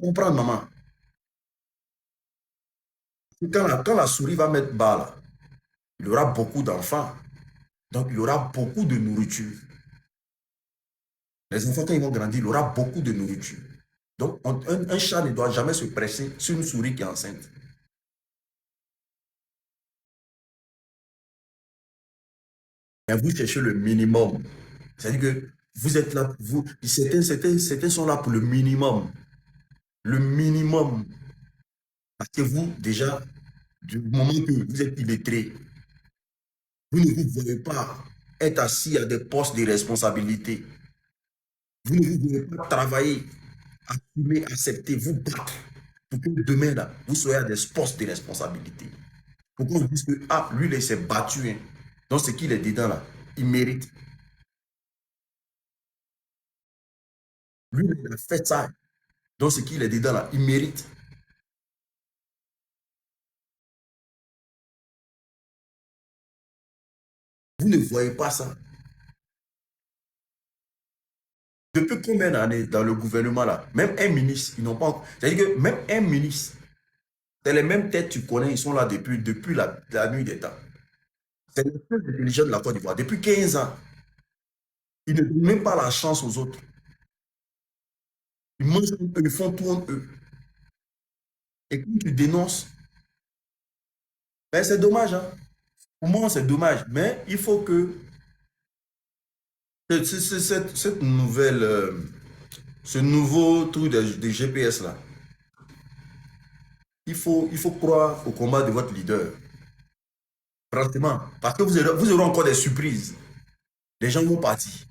Comprendre, maman. Quand la souris va mettre bas, là, il y aura beaucoup d'enfants. Donc, il y aura beaucoup de nourriture. Les enfants, quand ils vont grandir, il y aura beaucoup de nourriture. Donc, un chat ne doit jamais se presser sur une souris qui est enceinte. Mais vous cherchez le minimum. C'est-à-dire que vous êtes là, certains sont là pour le minimum. Le minimum. Parce que vous, déjà, du moment que vous êtes illettré, vous ne vous voyez pas être assis à des postes de responsabilité. Vous ne vous voyez pas travailler, assumer, accepter, vous battre pour que demain, là, vous soyez à des postes de responsabilité. Pour qu'on dise que, ah, lui, il s'est battu. Hein. Donc, ce qu'il est dedans, là, il mérite. Lui, il a fait ça. Donc, ce qu'il est dedans, là, il mérite. Vous ne voyez pas ça. Depuis combien d'années dans le gouvernement, là, même un ministre, ils n'ont pas. C'est-à-dire que même un ministre, c'est les mêmes têtes que tu connais, ils sont là depuis la nuit des temps. C'est les plus intelligents de la Côte d'Ivoire. Depuis 15 ans, ils ne donnent même pas la chance aux autres. Ils mangent un peu, ils font tout en eux. Et quand tu dénonces, ben c'est dommage. Hein. Pour moi, c'est dommage. Mais il faut que cette nouvelle, ce nouveau truc de GPS là, il faut croire au combat de votre leader. Franchement, parce que vous aurez encore des surprises. Les gens vont partir.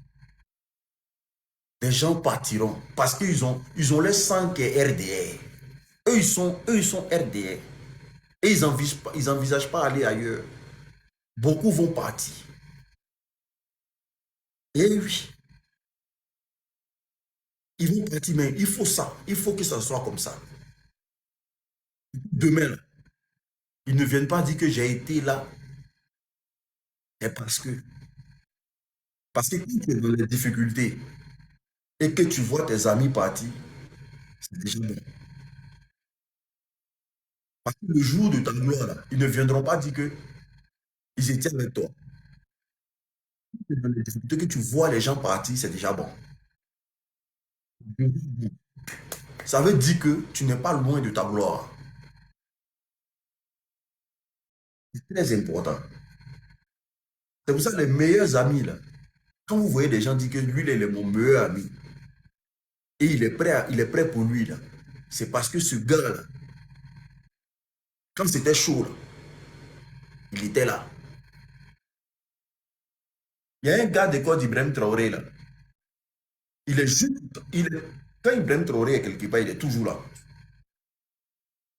Les gens partiront parce ils ont le sang qui est RDR. Eux, ils sont RDR. Et ils envisagent pas aller ailleurs. Beaucoup vont partir. Et oui, ils vont partir, mais il faut ça. Il faut que ça soit comme ça. Demain, là, ils ne viennent pas dire que j'ai été là. C'est parce que quand tu es dans les difficultés et que tu vois tes amis partir, c'est déjà bon. Parce que le jour de ta gloire, là, ils ne viendront pas dire que ils étaient avec toi. Dans les difficultés que tu vois les gens partir, c'est déjà bon. Ça veut dire que tu n'es pas loin de ta gloire. C'est très important. C'est pour ça que les meilleurs amis, là, quand vous voyez des gens dire que lui, il est mon meilleur ami, et il est prêt pour lui, là, c'est parce que ce gars-là, quand c'était chaud, là, il était là. Il y a un gars d'école d'Ibrahim Traoré, là. Il est juste, quand Ibrahim Traoré est quelque part, il est toujours là.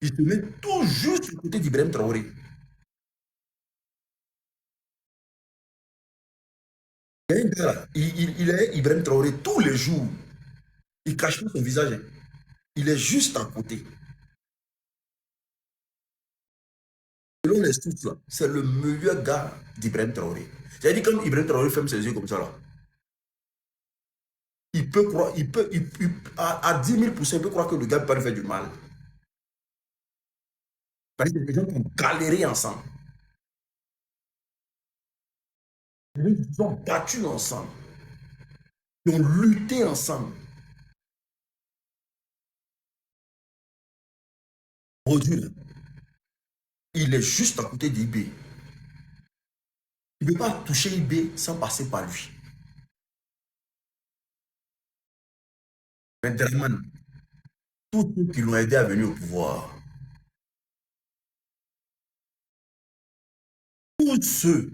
Il se met tout juste à côté d'Ibrahim Traoré. Il y a un gars là, il est Ibrahim Traoré tous les jours. Il ne cache pas son visage. Hein. Il est juste à côté. Selon les sources, là, c'est le meilleur gars d'Ibrahim Traoré. C'est-à-dire quand Ibrahim Traoré ferme ses yeux comme ça, là, il peut croire, à 10 000%, il peut croire que le gars peut pas lui faire du mal. Parce que les gens ont galéré ensemble. Ils ont battu ensemble. Ils ont lutté ensemble. Aujourd'hui, là, il est juste à côté d'IB. Tu ne peux pas toucher IB sans passer par lui. Mais Draman, tous ceux qui l'ont aidé à venir au pouvoir, tous ceux,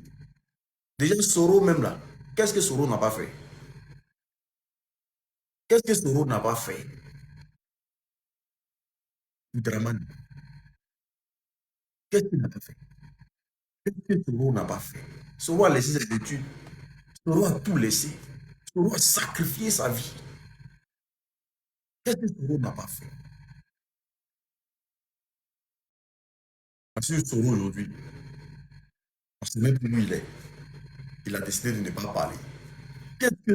déjà Soro même là, qu'est-ce que Soro n'a pas fait? Qu'est-ce que Soro n'a pas fait? Draman, qu'est-ce qu'il n'a pas fait? Qu'est-ce que Soro n'a pas fait? Soro a laissé ses études, Soro a tout laissé, Soro a sacrifié sa vie. Qu'est-ce que Soro n'a pas fait? Parce que Soro aujourd'hui, on ne sait même plus où il est. Il a décidé de ne pas parler. Qu'est-ce que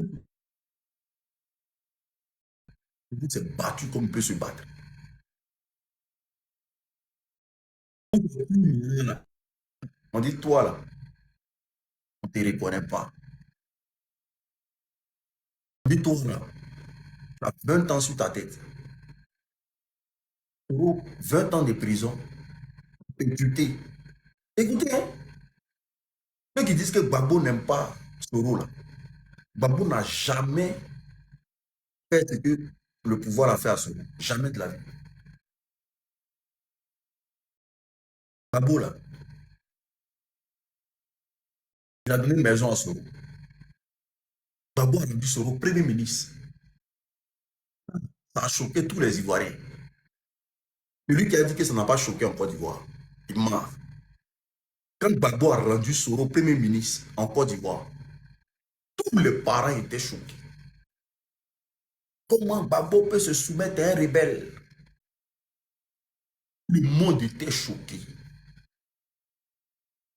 Soro s'est battu comme il peut se battre? On dit, toi là, on ne te reconnaît pas. On dit, toi là, tu as 20 ans sur ta tête. Soro, 20 ans de prison, percuté. Écoutez, hein, ceux qui disent que Gbagbo n'aime pas Soro là, Gbagbo n'a jamais fait ce que le pouvoir a fait à Soro. Jamais de la vie. Gbagbo là, il a donné une maison à Soro. Gbagbo a rendu Soro premier ministre. Ça a choqué tous les Ivoiriens. Celui qui a dit que ça n'a pas choqué en Côte d'Ivoire, il ment. Quand Gbagbo a rendu Soro premier ministre en Côte d'Ivoire, tous les parents étaient choqués. Comment Gbagbo peut se soumettre à un rebelle? Le monde était choqué.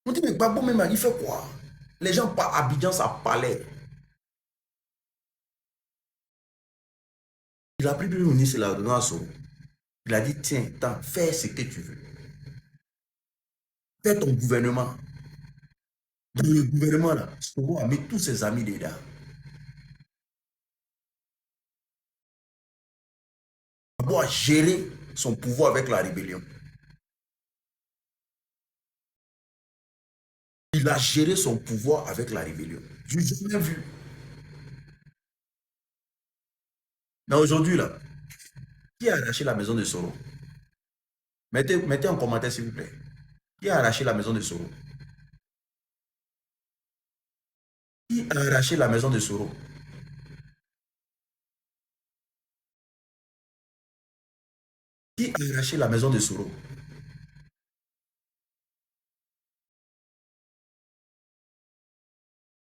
On dit, mais Gbagbo même, il fait quoi? Les gens par Abidjan, ça parlait. Il a pris le ministre, il a donné à Soro. Il a dit, tiens, fais ce que tu veux. Fais ton gouvernement. Dans le gouvernement, là, Soro a mis tous ses amis dedans. Gbagbo a géré son pouvoir avec la rébellion. Il a géré son pouvoir avec la rébellion. Je n'ai jamais vu. Mais aujourd'hui, là, qui a arraché la maison de Soro? Mettez en commentaire, s'il vous plaît. Qui a arraché la maison de Soro? Qui a arraché la maison de Soro? Qui a arraché la maison de Soro?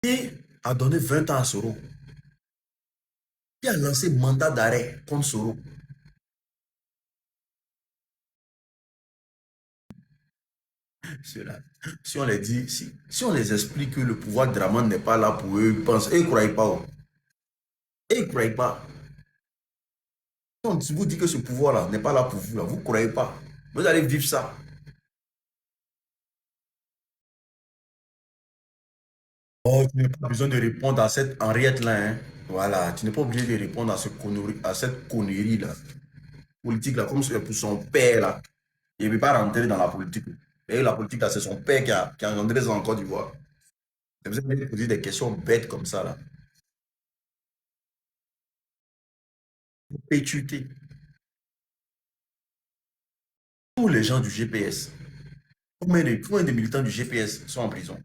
Qui a donné 20 ans à Soro? Qui a lancé mandat d'arrêt contre Soro? Cela. Si on les dit, si on les explique que le pouvoir de Draman n'est pas là pour eux, ils pensent, ils ne croient pas. Oh. Ils ne croient pas. Si vous dites que ce pouvoir-là n'est pas là pour vous, là, vous ne croyez pas. Vous allez vivre ça. Oh, tu n'as pas besoin de répondre à cette Henriette-là. Hein. Voilà, tu n'es pas obligé de répondre à cette connerie-là. Politique-là, comme c'est pour son père, là. Il ne veut pas rentrer dans la politique. Et la politique, là, c'est son père qui a engendré ça en Côte d'Ivoire. Vous avez posé des questions bêtes comme ça, là. Pétuité. Tous les gens du GPS, combien de militants du GPS sont en prison?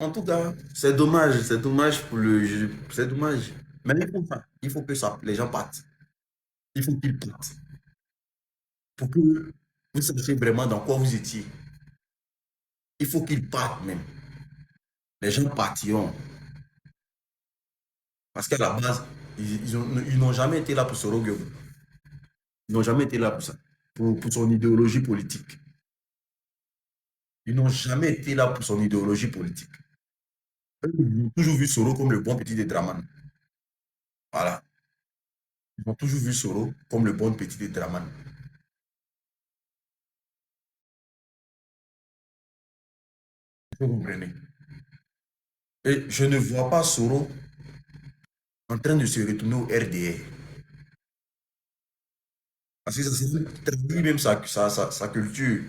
En tout cas, c'est dommage pour le jeu, c'est dommage. Mais il faut que ça, les gens partent. Il faut qu'ils partent. Pour que vous sachiez vraiment dans quoi vous étiez. Il faut qu'ils partent même. Les gens partiront. Parce qu'à la base, ils n'ont jamais été là pour se regarder. Ils n'ont jamais été là pour ça. Pour son idéologie politique. Ils n'ont jamais été là pour son idéologie politique. Ils ont toujours vu Soro comme le bon petit de Draman. Voilà. Ils ont toujours vu Soro comme le bon petit de Draman. Vous comprenez? Et je ne vois pas Soro en train de se retourner au RDR. Parce que ça trahit même sa culture.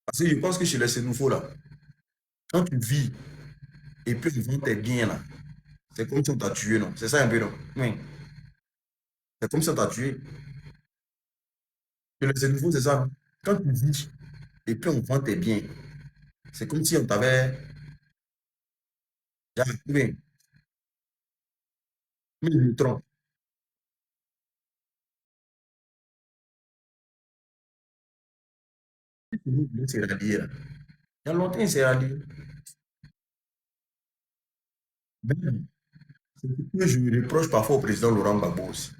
Parce que je pense que chez les Sénoufos, là, quand tu vis et puis on vend tes biens, là, c'est comme si on t'a tué, non? C'est ça un peu, non? Oui. C'est comme si on t'a tué. Chez les Sénoufos, c'est ça. Quand tu vis et puis on vend tes biens, c'est comme si on t'avait déjà tué. Mais je me trompe. C'est rallié, là. Il y a longtemps, c'est rallié. Ben, c'est ce que je reproche parfois au président Laurent Gbagbo aussi.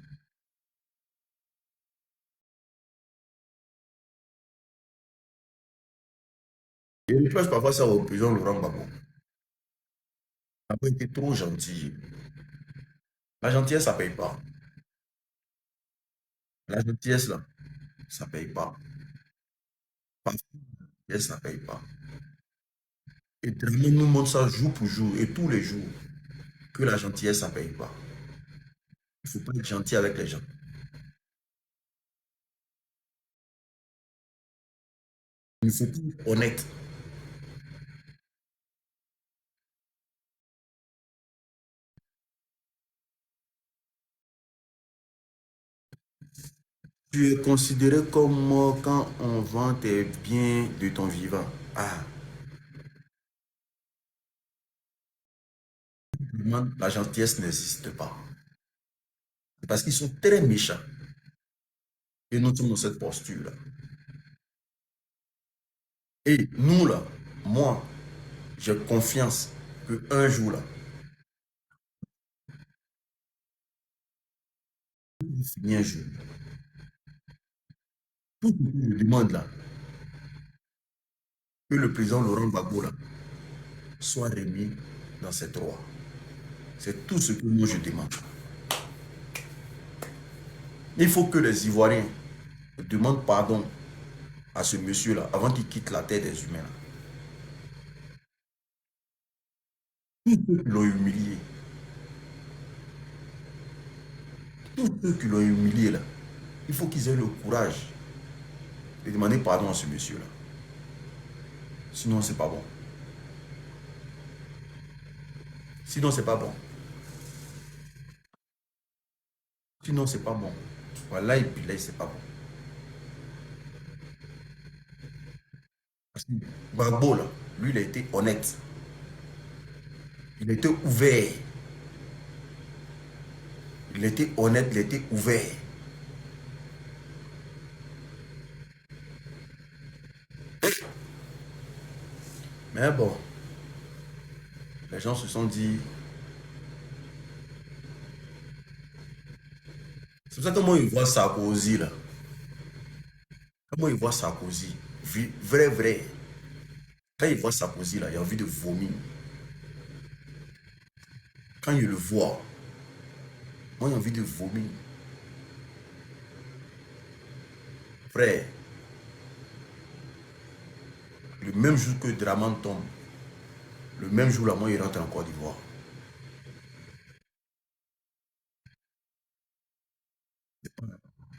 Je reproche parfois ça au président Laurent Gbagbo. Il n'a pas été trop gentil. La gentillesse, ça ne paye pas. La gentillesse, là, ça ne paye pas. Parfois, la gentillesse, ça ne paye pas. Et Dramé nous montre ça jour pour jour et tous les jours que la gentillesse, ça ne paye pas. Il ne faut pas être gentil avec les gens. Il faut être honnête. Tu es considéré comme mort quand on vend tes biens de ton vivant. Ah, la gentillesse n'existe pas. C'est parce qu'ils sont très méchants. Et nous sommes dans cette posture-là. Et nous, là, moi, j'ai confiance qu'un jour, là, finir un jour, tout ce que je demande là, que le président Laurent Gbagbo là, soit remis dans ses droits. C'est tout ce que moi je demande. Il faut que les Ivoiriens demandent pardon à ce monsieur-là avant qu'il quitte la terre des humains. Là. Tous ceux qui l'ont humilié, tous ceux qui l'ont humilié là, il faut qu'ils aient le courage de demander pardon à ce monsieur-là. Sinon, c'est pas bon. Sinon, c'est pas bon. Sinon, c'est pas bon. Voilà, et puis là, c'est pas bon. Parce que Gbagbo, là, lui, il a été honnête. Il était ouvert. Il était honnête, il était ouvert. Mais bon, les gens se sont dit. C'est pour ça que moi, ils voient Sarkozy là. Comment ils voient Sarkozy, vrai, vrai. Quand ils voient Sarkozy là, il a envie de vomir. Quand il le voit, moi, j'ai envie de vomir. Frère, le même jour que Draman tombe, le même jour là, moi, il rentre en Côte d'Ivoire.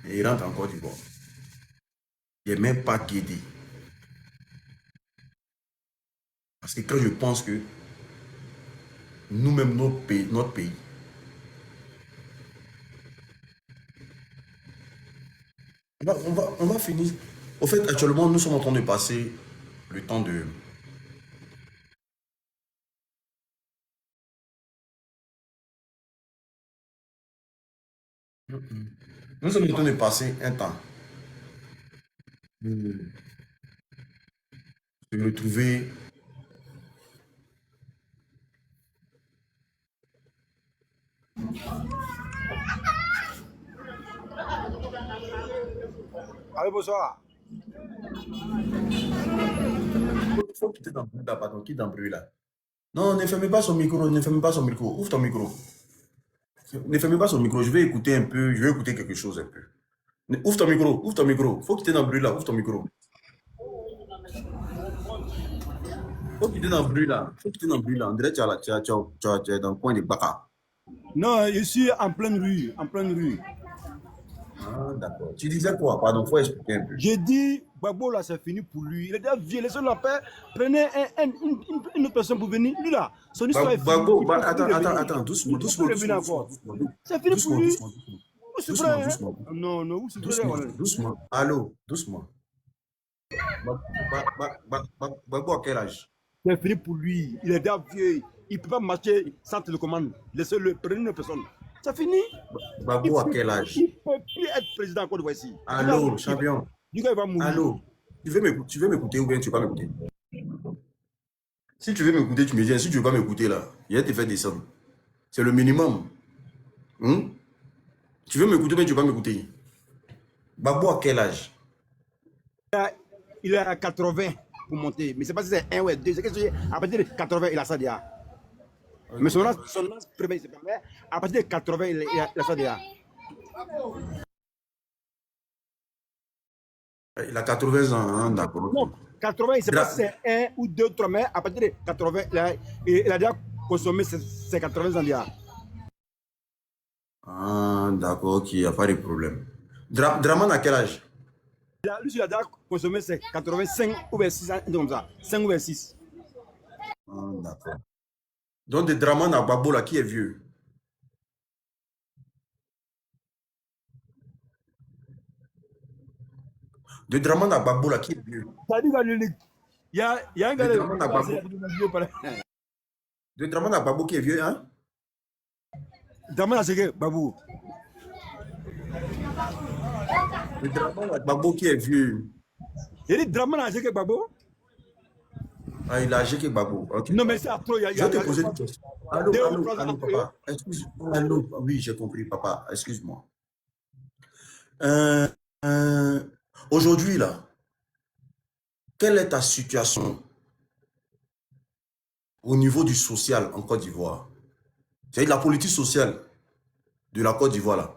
Et il rentre en Côte d'Ivoire. Il n'est même pas guédé. Parce que quand je pense que nous-mêmes, notre pays, on va finir. Au fait, actuellement, nous sommes en train de passer le temps de. Nous sommes en train de passer un temps de retrouver. Allez, bonsoir. Il faut quitter dans le bruit là, pardon, quitte dans le bruit là. Non, ne fermez pas son micro, ne fermez pas son micro. Ouvre ton micro. Ne fermez pas son micro, je vais écouter un peu, je vais écouter quelque chose un peu. Ouvre ton micro, ouvre ton micro. Faut quitter dans le bruit là, ouvre ton micro. Faut quitter dans le bruit là. Faut quitter dans le bruit là. On dirait que tu es dans le coin de Baka. Non, je suis en pleine rue, en pleine rue. Ah, d'accord. Tu disais quoi? Pardon, faut expliquer un peu. J'ai dit, Gbagbo là, c'est fini pour lui. Il est déjà vieux, laissez-le la paix. Prenez une autre personne pour venir. Lui là, son histoire est finie. Gbagbo, Il peut plus attends, revenir. doucement, Il peut plus doucement, revenir doucement, doucement, encore. doucement, C'est fini pour doucement, lui. doucement, doucement, Vous souffrez, doucement, hein? doucement, Non, non, vous souffrez. doucement, Ouais. doucement. Allô, doucement. Gbagbo à quel âge? C'est fini pour lui. Il est déjà vieux. Il ne peut pas marcher sans télécommande. Laissez-le, prenez une personne. C'est fini. Gbagbo à quel âge? Il ne peut plus être président encore de voici. Allô, champion. Du gars, il va mourir. Allô. Tu veux m'écouter ou bien tu ne veux pas m'écouter? Si tu veux m'écouter, tu me dis. Si tu ne veux pas m'écouter là, il va te faire descendre. C'est le minimum. Tu veux m'écouter ou bien tu ne veux pas m'écouter? Gbagbo à quel âge? Il est à 80 pour monter. Mais c'est pas si c'est 1 ou 2. C'est que à partir de 80, il a ça déjà. Okay. Mais son âge premier, c'est pas vrai. À partir de 80, il a ça déjà. Il a 80 ans, hein, d'accord. Non, 80, il ne sait pas si c'est 1 ou 2, 3, mais à partir de 80, il a déjà consommé ses 80 ans déjà. Ah, d'accord, ok, il n'y a pas de problème. Draman à quel âge? Lui, il a déjà consommé ses 85 ou 6 ans, comme ça. 5 ou 6. Ah, d'accord. Donc, de Draman à Gbagbo, là, qui est vieux? De Draman à Gbagbo, là, qui est vieux? Ça dit il y a un gars de Draman à Gbagbo qui est vieux, hein? Draman à Gbagbo. De Draman à Gbagbo qui est vieux. Il dit Draman à Gbagbo? Ah, il a âgé que Gbagbo. Okay. Non, mais c'est à trop. Je vais te poser une question. Allô, papa. Excuse-moi. Allô, oui, j'ai compris, papa. Excuse-moi. Aujourd'hui, là, quelle est ta situation au niveau du social en Côte d'Ivoire? C'est-à-dire la politique sociale de la Côte d'Ivoire, là.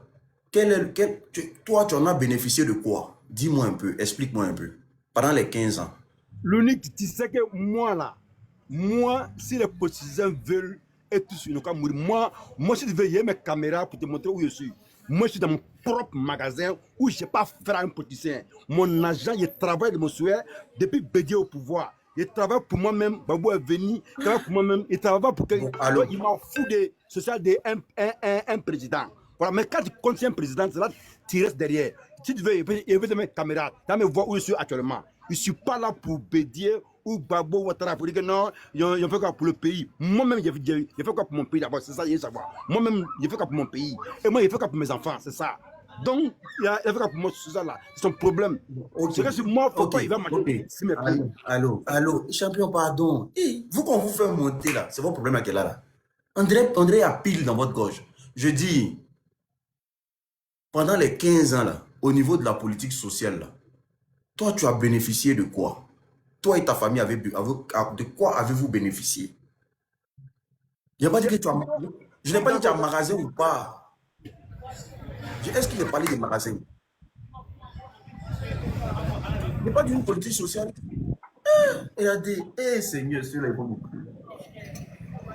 Toi, tu en as bénéficié de quoi? Dis-moi un peu, explique-moi un peu. Pendant les 15 ans. L'unique, tu sais que moi, si les politiciens veulent être sur le cas, moi, si je veux, j'ai mes caméras pour te montrer où je suis. Moi, je suis dans mon propre magasin où je ne sais pas faire un politicien. Mon agent, il travaille de mon souhait depuis Bédié au pouvoir. Il travaille pour moi-même. Gbagbo est venu, il travaille pour moi-même. Il travaille pour quelqu'un. Il m'en fout de social d'un président. Voilà, mais quand tu contiens un président, c'est là tu restes derrière. Si tu veux, il veut mes caméras. Tu vas me voir où je suis actuellement. Je ne suis pas là pour Bédié ou Gbagbo Ouattara pour dire que non, il fait quoi pour le pays. Moi-même, il fait quoi pour mon pays d'abord. C'est ça, il faut savoir. Moi-même, il fait quoi pour mon pays. Et moi, il fait quoi pour mes enfants. C'est ça. Donc, il fait quoi pour moi, c'est ça là. C'est son problème. C'est que si moi, il va marcher. Allô, champion, pardon. Vous, quand vous faites monter là, c'est votre problème à quel là? André a pile dans votre gorge. Je dis, pendant les 15 ans là, au niveau de la politique sociale là, toi, tu as bénéficié de quoi? Toi et ta famille, de quoi avez-vous bénéficié? Je n'ai pas dit que tu as... Je n'ai pas dit que tu as un magasin ou pas. Est-ce qu'il a parlé de magasin? Je n'ai pas dit une politique sociale. Regardez, Seigneur, sur les bons.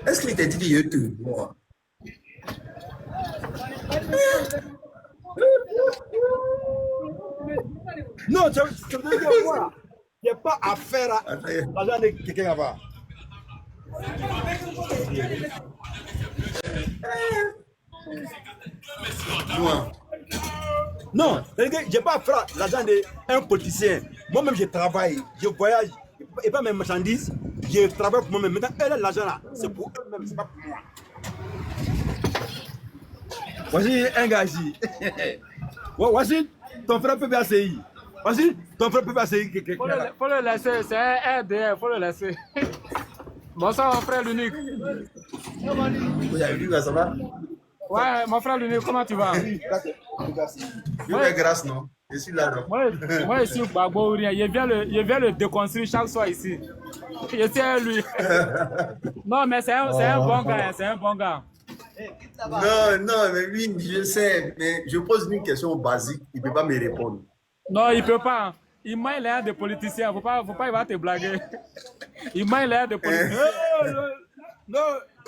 Est-ce qu'il t'a dit qu'il y a eu tout? Non, je veux dire quoi? Il n'y a pas affaire à l'argent de quelqu'un là-bas. Non, je n'ai pas affaire à l'argent d'un politicien. Moi-même, je travaille, je voyage, et pas mes marchandises, je travaille pour moi-même. Maintenant, l'argent là, c'est pour eux-mêmes, c'est pas pour moi. Voici un gars ici. Voici ton frère PPACI. Voici ton frère PPACI. Faut le laisser, c'est un RDR, faut le laisser. Bonsoir mon frère l'unique. Ça va? Ouais, mon frère l'unique, comment tu vas? Ouais, grâce, non? Je suis là. Moi, je suis Gbagbo, je viens le déconstruire chaque soir ici. Je tiens lui. Non, mais c'est un bon gars, c'est un bon gars. Non, mais oui, je sais, mais je pose une question basique, il ne peut pas me répondre. Non, il ne peut pas. Il m'a l'air de politicien, faut pas, il va te blaguer. Il m'a l'air de politicien. Non,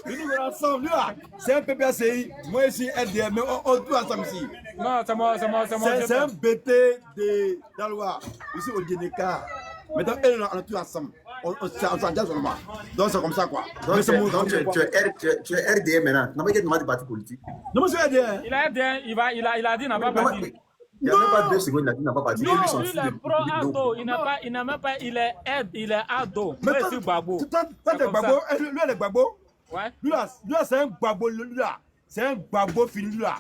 nous sommes ensemble. Lui là, c'est un PPACI. Moi ici, LDM, mais on tout ensemble ici. Non, c'est moi. C'est un BT de Daloa. Ici au Djeneka. Maintenant, on est tous ensemble. On s'engage seulement. Donc c'est comme ça quoi. Donc, tu es RDM maintenant. Non, mais il y a demandé de parti politique. Non, monsieur RDM. Il a bien, il a dit, il n'a pas parti. Il n'y a même pas 2 secondes, il a dit qu'il n'a pas parti. Non, lui, il est pro-ado. Il n'a même pas, il est ado. Mais Moi, je suis Babo. toi, t'es Babo. Lui, elle est Babo. Ouais. Lui là, c'est un Babo. Lui là, c'est un Babo fini. Lui là,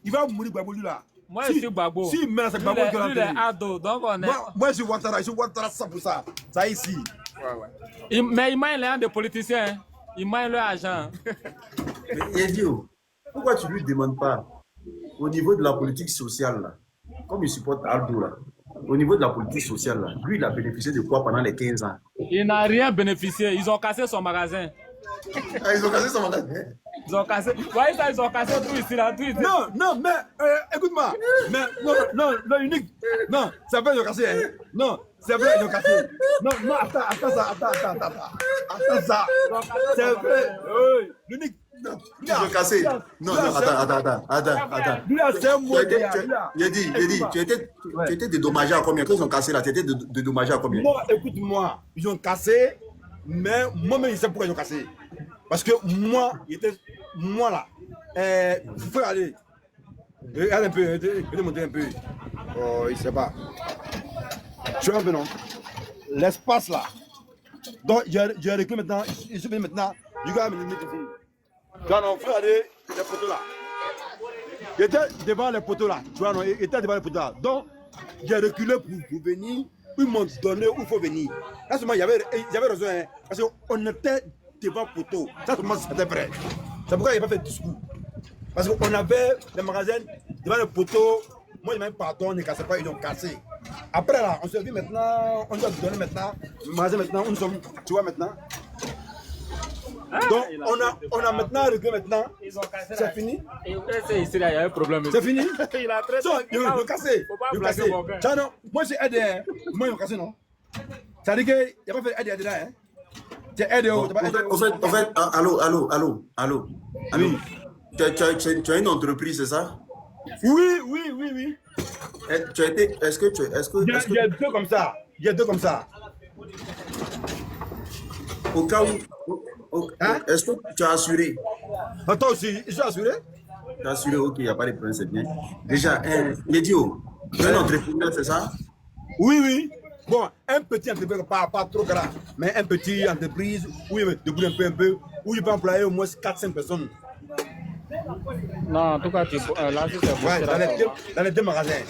il va mourir Babo. Lui là. Moi, je suis Babo. Si, mais c'est Babo qui Lui, il est ado. Donc, on est. Moi, je suis Ouattara. Je suis Ouattara 100%. Ça ici. Mais il m'a l'air des politiciens. Hein. Il m'a leur argent. Mais Edio, pourquoi tu ne lui demandes pas au niveau de la politique sociale là, comme il supporte Aldo là, au niveau de la politique sociale là, lui il a bénéficié de quoi pendant les 15 ans? Il n'a rien bénéficié. Ils ont cassé son magasin. Ah, ils ont cassé son magasin. Ils ont cassé. Vous voyez ça, ils ont cassé tout ici là, tout ici. Non, mais écoute-moi. Mais non, unique. Non, c'est vrai, ils ont cassé. Hein. Non, c'est vrai, ils ont cassé. Non, attends ça. C'est vrai. L'unique. Ils ont cassé. Non, attends. Lui là, c'est un mot. Il a dit, tu étais dédommagé à combien? Quand ils ont cassé là, tu étais dédommagé à combien? Moi, écoute-moi, ils ont cassé, mais moi-même, je sais pourquoi ils ont cassé. Parce que moi là, il faut aller. Regarde un peu, je vais monter un peu. Oh, il ne sait pas. Tu vois un peu, non? L'espace là. Donc, j'ai reculé maintenant, je suis venu maintenant, je vais me mettre ici. Donc, non, il faut aller, les poteaux là. Il était devant les poteaux là. Tu vois, non, il était devant les poteaux là. Donc, j'ai reculé pour venir. Ils m'ont donné où il faut venir. Là, seulement, il y avait raison, hein, parce qu'on était devant le poteau. Ça, tout le monde, c'était vrai. C'est pourquoi il n'a pas fait de discours. Parce qu'on avait les magasins devant le poteau. Moi, je m'ai dit, pardon, on ne cassait pas, ils ont cassé. Après, là, on se dit maintenant, on doit donner maintenant, le magasin maintenant, où nous sommes, tu vois maintenant. Donc, on a maintenant reculé maintenant. C'est fini. Ici, il y a un problème. C'est fini. Il a très Ils ont cassé. Ils ont cassé. Tiens, non, moi, j'ai aidé. Hein. Moi, ils ont cassé, non? Ça veut dire qu'il n'y a pas fait aider là. Hein. Tu as aidé. En fait, allô. Oui. Tu as une entreprise, c'est ça? Oui. Tu as été. Est-ce que. Il y a deux comme ça. Il y a deux comme ça. Au cas où. Hein? Est-ce que tu as assuré? Toi aussi, je suis assuré. Tu as assuré, ok, il n'y a pas de problème, c'est bien. Déjà, Lédio, tu es un entrepreneur, c'est ça? Oui. Bon, un petit entreprise, pas trop grand, mais un petit entreprise où il me débrouille un peu, où il peut employer au moins 4-5 personnes. Non, en tout cas, là, c'est Ouais, dans les deux magasins.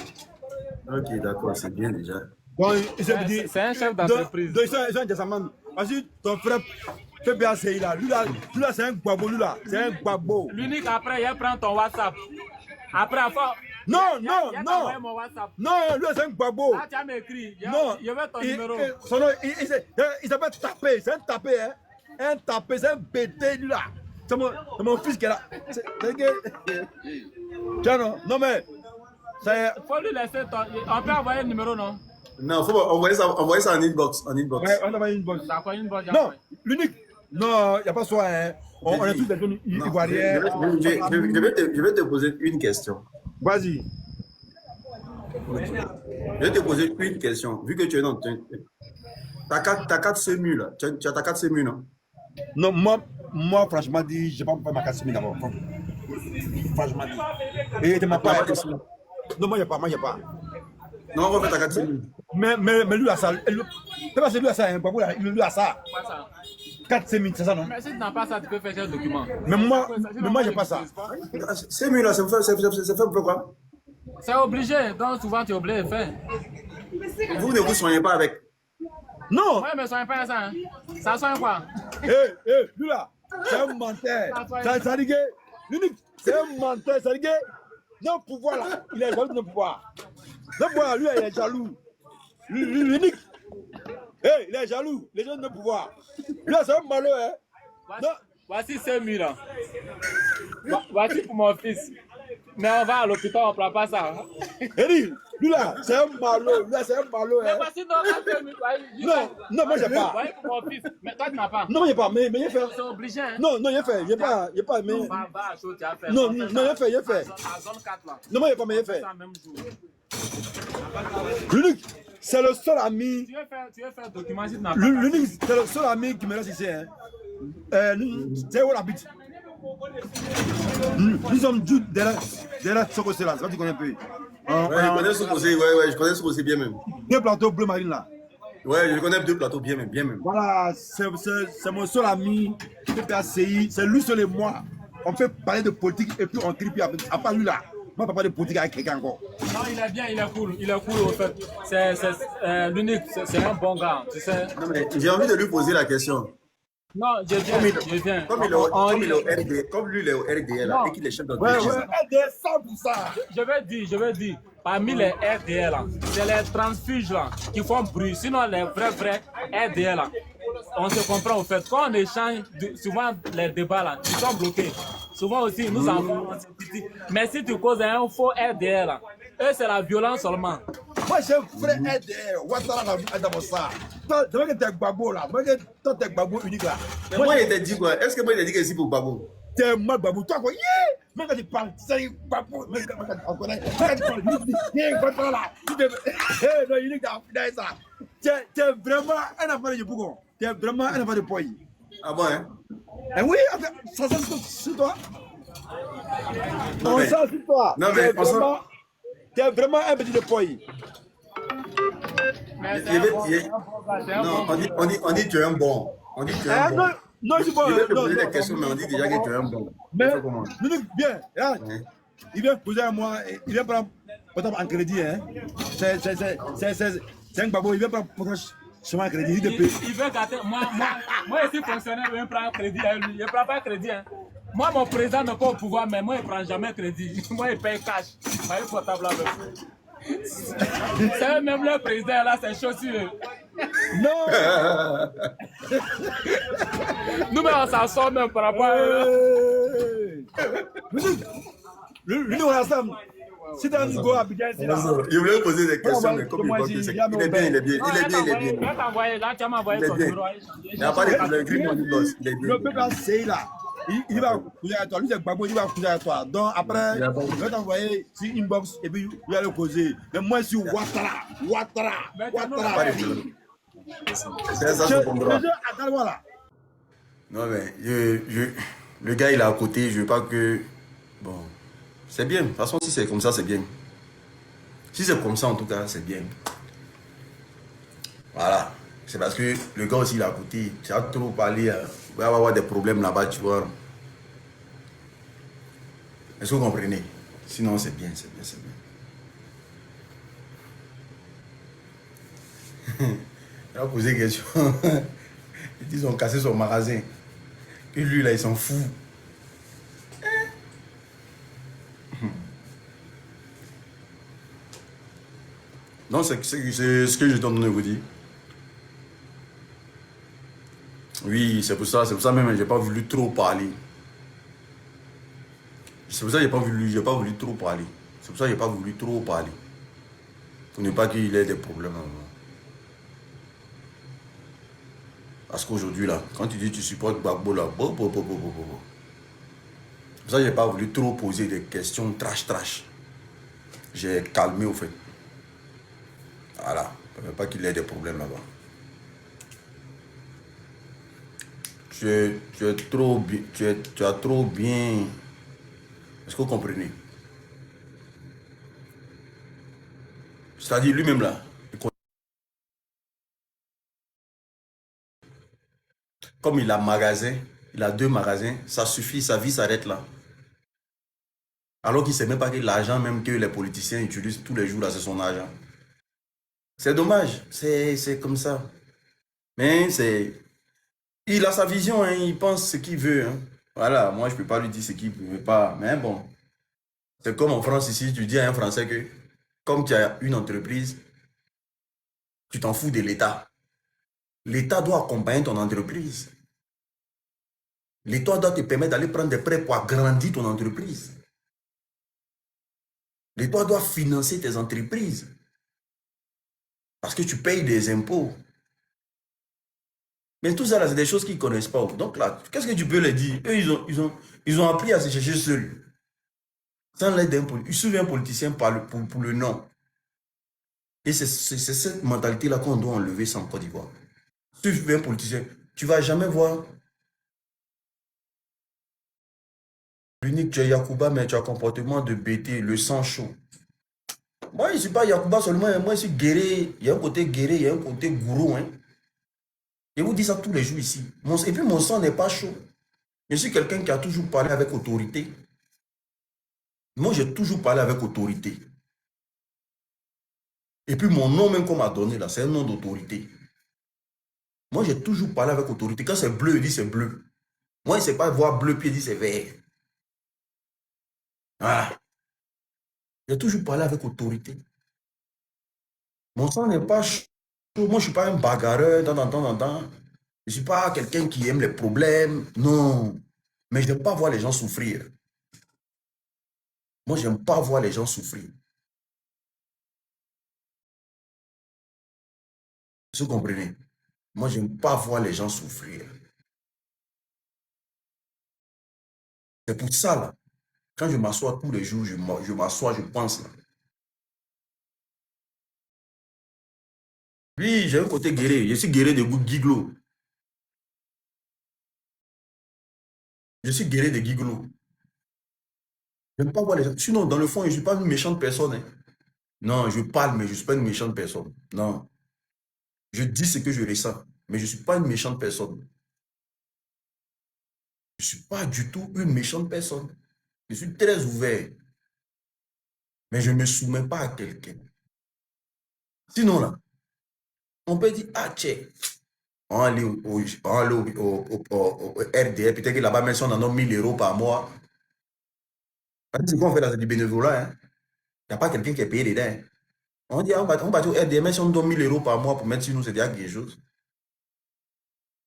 Ok, d'accord, c'est bien déjà. Bon, c'est un chef d'entreprise. Donc, ils sont des amants. Parce que ton frère fait bien c'est là. Lui là, c'est un babo, lui là. C'est un babo. L'unique après, il prend ton WhatsApp. Après, Non, mon WhatsApp. non, lui c'est un babo. Ah, tu as m'écrit. Non, je veux ton numéro. Son nom, il s'appelle Tapé. C'est un tapé, hein. Un tapé, c'est un BT, lui là. C'est mon fils qui est là. C'est que. Tiens, non, mais. Il faut lui laisser ton. On peut envoyer le numéro, non? Non, il faut envoyer ça en inbox. Ouais, on envoie une inbox. D'accord, une inbox. Non, l'unique. Non, il n'y a pas soi, hein. On est tous des jeunes ivoiriens. Je vais te poser une question. Vas-y. Je vais te poser une question. Vu que tu es dans. Ta carte CEMU, là. Tu as ta carte CEMU, non? Non, moi franchement, je n'ai pas fait ma carte CEMU d'abord. Franchement dit. Et tu m'as pas. Non, moi, il n'y a pas. Non, on va faire ta carte CEMU. Mais lui a ça. C'est pas lui a ça, hein, Babou, lui a ça. 4 CEMU, c'est ça, non? Mais si tu n'as pas ça, tu peux faire quel document? Mais moi, j'ai pas ça. CEMU, là, c'est fait pour quoi? C'est obligé, donc souvent tu es obligé de faire. Vous ne vous soignez pas avec. Non! Ouais, mais soigne pas ça. Hein. Ça soigne quoi? Lui là, c'est un menteur. Ça dit que, l'unique, c'est un menteur. Ça dit que, non, pouvoir là, il est jaloux de pouvoir. Le pouvoir, lui, il est jaloux. L'unique, il est jaloux. Les gens de pouvoir. Lui, c'est un malheur, hein. Voici 5 000 là. Voici pour mon fils. Mais on va à l'hôpital, on ne prend pas ça. Eddie, Lui là, c'est un malo. Lui là, c'est un malo. Mais Hein. voici donc, Non, moi j'ai pas. voyez pour mon fils. Mais toi, tu n'as pas. Non, il n'y a pas, mais il fait. C'est obligé. Hein. Non, il y a fait, il n'y a pas, mais. Va à chaud, tu as fait. Non, il y a fait. À zone 4 là. Non, il n'y a pas, mais il y a fait. Ça même jour. L'unique, c'est le seul ami. Tu veux faire document si tu n'as pas. L'unique, c'est le seul ami qui me reste ici. Hein. C'est où on habite. Nous sommes tous derrière ce côté-là. C'est pas que tu connais un peu. Ouais, je connais ce côté, ouais, je connais ce côté bien même. Deux plateaux bleu marine là. Ouais, je connais 2 plateaux bien même, bien même. Voilà, c'est mon seul ami, PPACI, c'est lui seul et moi. On fait parler de politique et puis on crie, puis à part lui là, moi je ne pas de politique avec quelqu'un encore. Non, il est bien, il est cool au fait. C'est l'unique, c'est un bon gars, tu sais. Non, mais j'ai envie de lui poser la question. Non, je viens. Comme lui, il est au RDL là, et qu'il est chef Ouais, d'entreprise. descend pour ça. Je vais dire, parmi les RDL, là, c'est les transfuges là, qui font bruit. Sinon, les vrais RDL, là, on se comprend au fait. Quand on échange, souvent les débats là, ils sont bloqués. Souvent aussi, nous avons on se dit, mais si tu causes un faux RDL, là, eux, c'est la violence seulement. Moi j'ai un frère RDL, Ouattara dans ça. Toi, tu vois que t'es Gbagbo là, toi t'es Gbagbo unique là. Mais moi, il t'a dit quoi? Est-ce que moi, il a dit que c'est pour Babou? T'es mal Gbagbo, toi quoi, yeah! Même quand tu parles, c'est Gbagbo, même quand on connaît, même quand tu parles, yeah, Ouattara là, tu te non, unique dans ça. T'es vraiment un enfant de Yopougon, t'es vraiment un enfant de Poy. Ah bon, hein? Eh oui, ça sur toi. Non, On mais- sent sur toi. non, mais T'es vraiment un petit de Poy. Mais Il y avait- Non, on dit que tu es un bon. On dit que tu es un bon. Non, je suis pas. Je vais te Non, poser non. des questions, mais on dit déjà que tu es un bon. Mais, Tu fais comment? bien, là, Ouais. il vient poser à moi, il vient prendre, par exemple, en crédit, hein. C'est un babo, il vient prendre chemin en crédit, il te paye. Il veut gâter. Moi, je suis fonctionnaire, je vais prendre crédit à lui. Je ne prends pas crédit. Hein. Moi, mon président n'est pas au pouvoir, mais moi, il ne prend jamais crédit. Moi, il paye cash. Avec portable avec. C'est même le président là, c'est chaud sur eux. Non! Nous, mais on s'en sort même par rapport à eux. Lui, on a ça. Si tu as un go à Abidjan, c'est là. Je voulais poser des questions, mais comme il voit que c'est. Il est bien, il est bien. Il est bien, il est bien. Je vais t'envoyer, là, tu m'as envoyé Il est ton bien. numéro. Il n'y a pas de problème. Écris-moi du boss. Il est bien. Le peuple c'est là. Il va couler à toi. Lui, c'est Gbagbo, il va couler à toi. Donc, après, je vais t'envoyer sur inbox et puis il va le causer. Mais moi, je suis Ouattara. Mais Pas de Ouattara. problème. C'est ça, c'est ton droit. Attends-moi là. Non, mais le gars, il est à côté. Je veux pas que. Bon. C'est bien. De toute façon, si c'est comme ça, c'est bien. Si c'est comme ça, en tout cas, c'est bien. Voilà. C'est parce que le gars aussi, il est à côté. Tu as trop parlé. Il va y avoir des problèmes là-bas, tu vois. Est-ce que vous comprenez? Sinon, c'est bien, c'est bien, c'est bien. Il a posé une question. Ils ont cassé son magasin. Et lui, là, il s'en fout. Non, c'est ce que je t'en de vous dire. Oui, c'est pour ça même, j'ai pas voulu trop parler. C'est pour ça que j'ai pas voulu trop parler. C'est pour ça que j'ai pas voulu trop parler. Pour ne pas qu'il ait des problèmes. Parce qu'aujourd'hui, là, quand tu dis que tu supportes Gbagbo, là, c'est pour ça que j'ai pas voulu trop poser des questions trash. J'ai calmé au fait. Voilà, pour ne pas qu'il ait des problèmes là-bas. Tu as trop bien. Est-ce que vous comprenez? C'est-à-dire lui-même là. Comme il a magasin, il a 2 magasins, ça suffit, sa vie s'arrête là. Alors qu'il ne sait même pas que l'argent même que les politiciens utilisent tous les jours là, c'est son argent. C'est dommage, c'est comme ça. Mais il a sa vision, hein, il pense ce qu'il veut. Hein. Voilà, moi je ne peux pas lui dire ce qu'il ne veut pas. Mais bon, c'est comme en France ici, tu dis à un Français que comme tu as une entreprise, tu t'en fous de l'État. L'État doit accompagner ton entreprise. L'État doit te permettre d'aller prendre des prêts pour agrandir ton entreprise. L'État doit financer tes entreprises. Parce que tu payes des impôts. Mais tout ça, là, c'est des choses qu'ils ne connaissent pas. Donc là, qu'est-ce que tu peux leur dire? Eux, ils ont appris à se chercher seuls. Sans l'aide d'un politicien. Il suffit un politicien pour le nom. Et c'est cette mentalité-là qu'on doit enlever sans Côte d'Ivoire. Si tu veux un politicien, tu ne vas jamais voir l'unique, tu es Yacouba, mais tu as un comportement de bêté, le sang chaud. Moi, je ne suis pas Yacouba seulement, moi, je suis guerrier. Il y a un côté guerrier, il y a un côté gourou. Hein. Je vous dis ça tous les jours ici. Et puis, mon sang n'est pas chaud. Je suis quelqu'un qui a toujours parlé avec autorité. Moi, j'ai toujours parlé avec autorité. Et puis, mon nom même qu'on m'a donné, là, c'est un nom d'autorité. Moi, j'ai toujours parlé avec autorité. Quand c'est bleu, il dit c'est bleu. Moi, il ne sait pas voir bleu, puis il dit c'est vert. Voilà. J'ai toujours parlé avec autorité. Mon sang n'est pas chaud. Moi, je ne suis pas un bagarreur, Je ne suis pas quelqu'un qui aime les problèmes. Non. Mais je n'aime pas voir les gens souffrir. Moi, je n'aime pas voir les gens souffrir. Vous comprenez? Moi, je n'aime pas voir les gens souffrir. C'est pour ça, là, quand je m'assois tous les jours, je m'assois, je pense. Là. Oui, j'ai un côté guerrier. Je suis guerrier de Guiglo. Je suis guerrier de Guiglo. Je n'aime pas voir les gens. Sinon, dans le fond, je ne suis pas une méchante personne. Hein. Non, je parle, mais je ne suis pas une méchante personne. Non. Je dis ce que je ressens, mais je ne suis pas une méchante personne. Je ne suis pas du tout une méchante personne. Je suis très ouvert. Mais je ne me soumets pas à quelqu'un. Sinon, là, on peut dire, ah, tiens, on va aller au RDR, peut-être que là-bas, même si on en a 1 000 € par mois. C'est qu'on fait là, c'est du bénévolat. Hein. Il n'y a pas quelqu'un qui est payé dedans. Hein. On dit, on va au RDR, même si on donne 1 000 € par mois pour mettre sur nous, c'est déjà quelque chose.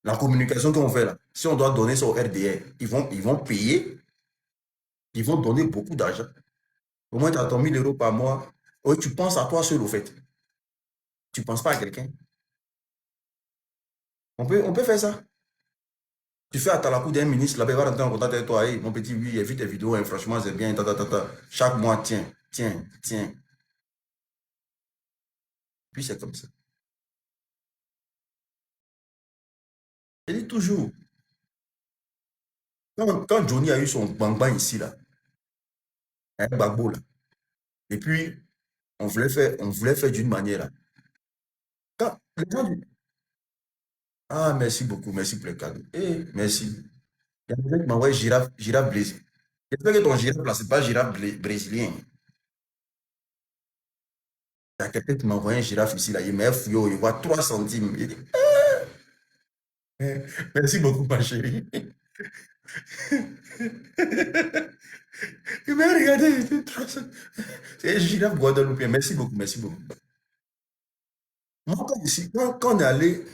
La communication qu'on fait là, si on doit donner ça au RDR, ils vont payer, ils vont donner beaucoup d'argent. Au moins, tu as ton 1 000 € par mois. Oui, tu penses à toi seul, au fait. Tu ne penses pas à quelqu'un. On peut faire ça. Tu fais à Talakou d'un ministre, là-bas, il va rentrer en contact avec toi. Hey, mon petit, oui, j'ai vu tes vidéos, hein, franchement, c'est bien. Chaque mois, tiens. Puis c'est comme ça. Je dis toujours, quand Johnny a eu son bang ici, là, un bagbo, là, et puis on voulait faire d'une manière, là. Quand les gens disent, ah, merci beaucoup, merci pour le cadeau. Eh, merci. Il y a quelqu'un qui m'a envoyé girafe brésilien. J'espère que ton girafe, là, c'est pas girafe brésilien. Il y a quelqu'un qui m'a envoyé un girafe ici, là, il m'a fouillé, il voit 3 centimes. Il dit, merci beaucoup, ma chérie. Il m'a regardé, il dit 3 centimes. C'est un girafe guadeloupéen. Merci beaucoup, merci beaucoup. Moi, quand on est allé,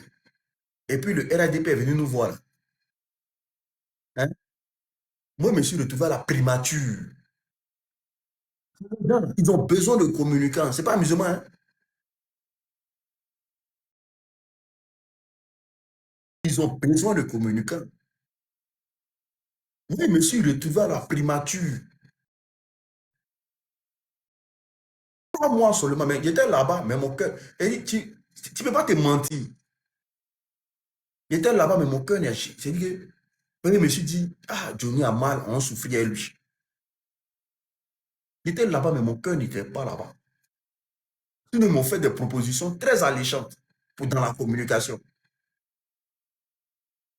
et puis le RADP est venu nous voir, hein, moi, je me suis retrouvé à la primature. Ils ont besoin de communicants. Ce n'est pas amusement. Hein? Ils ont besoin de communicants. Moi, je me suis retrouvé à la primature. 3 mois seulement. Mais j'étais là-bas, mais mon cœur. Et tu ne peux pas te mentir. J'étais là-bas, mais mon cœur n'est. C'est que je me suis dit, ah, Johnny a mal, on souffrait lui. J'étais là-bas, mais mon cœur n'était pas là-bas. Ils m'ont fait des propositions très alléchantes dans la communication.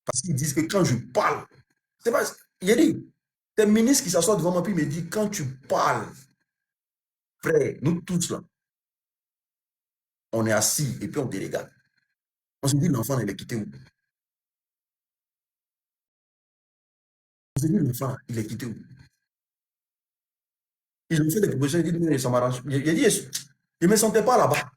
Parce qu'ils disent que quand je parle, c'est pas. Il y a des ministres qui s'assoient devant moi, puis me disent, quand tu parles, frère, nous tous là, on est assis et puis on te regarde. On se dit, l'enfant, il est quitté où? On se dit, l'enfant, il est quitté où? Ils ont fait des propositions, ils disent, ça m'arrange. Il dit, je ne me sentais pas là-bas.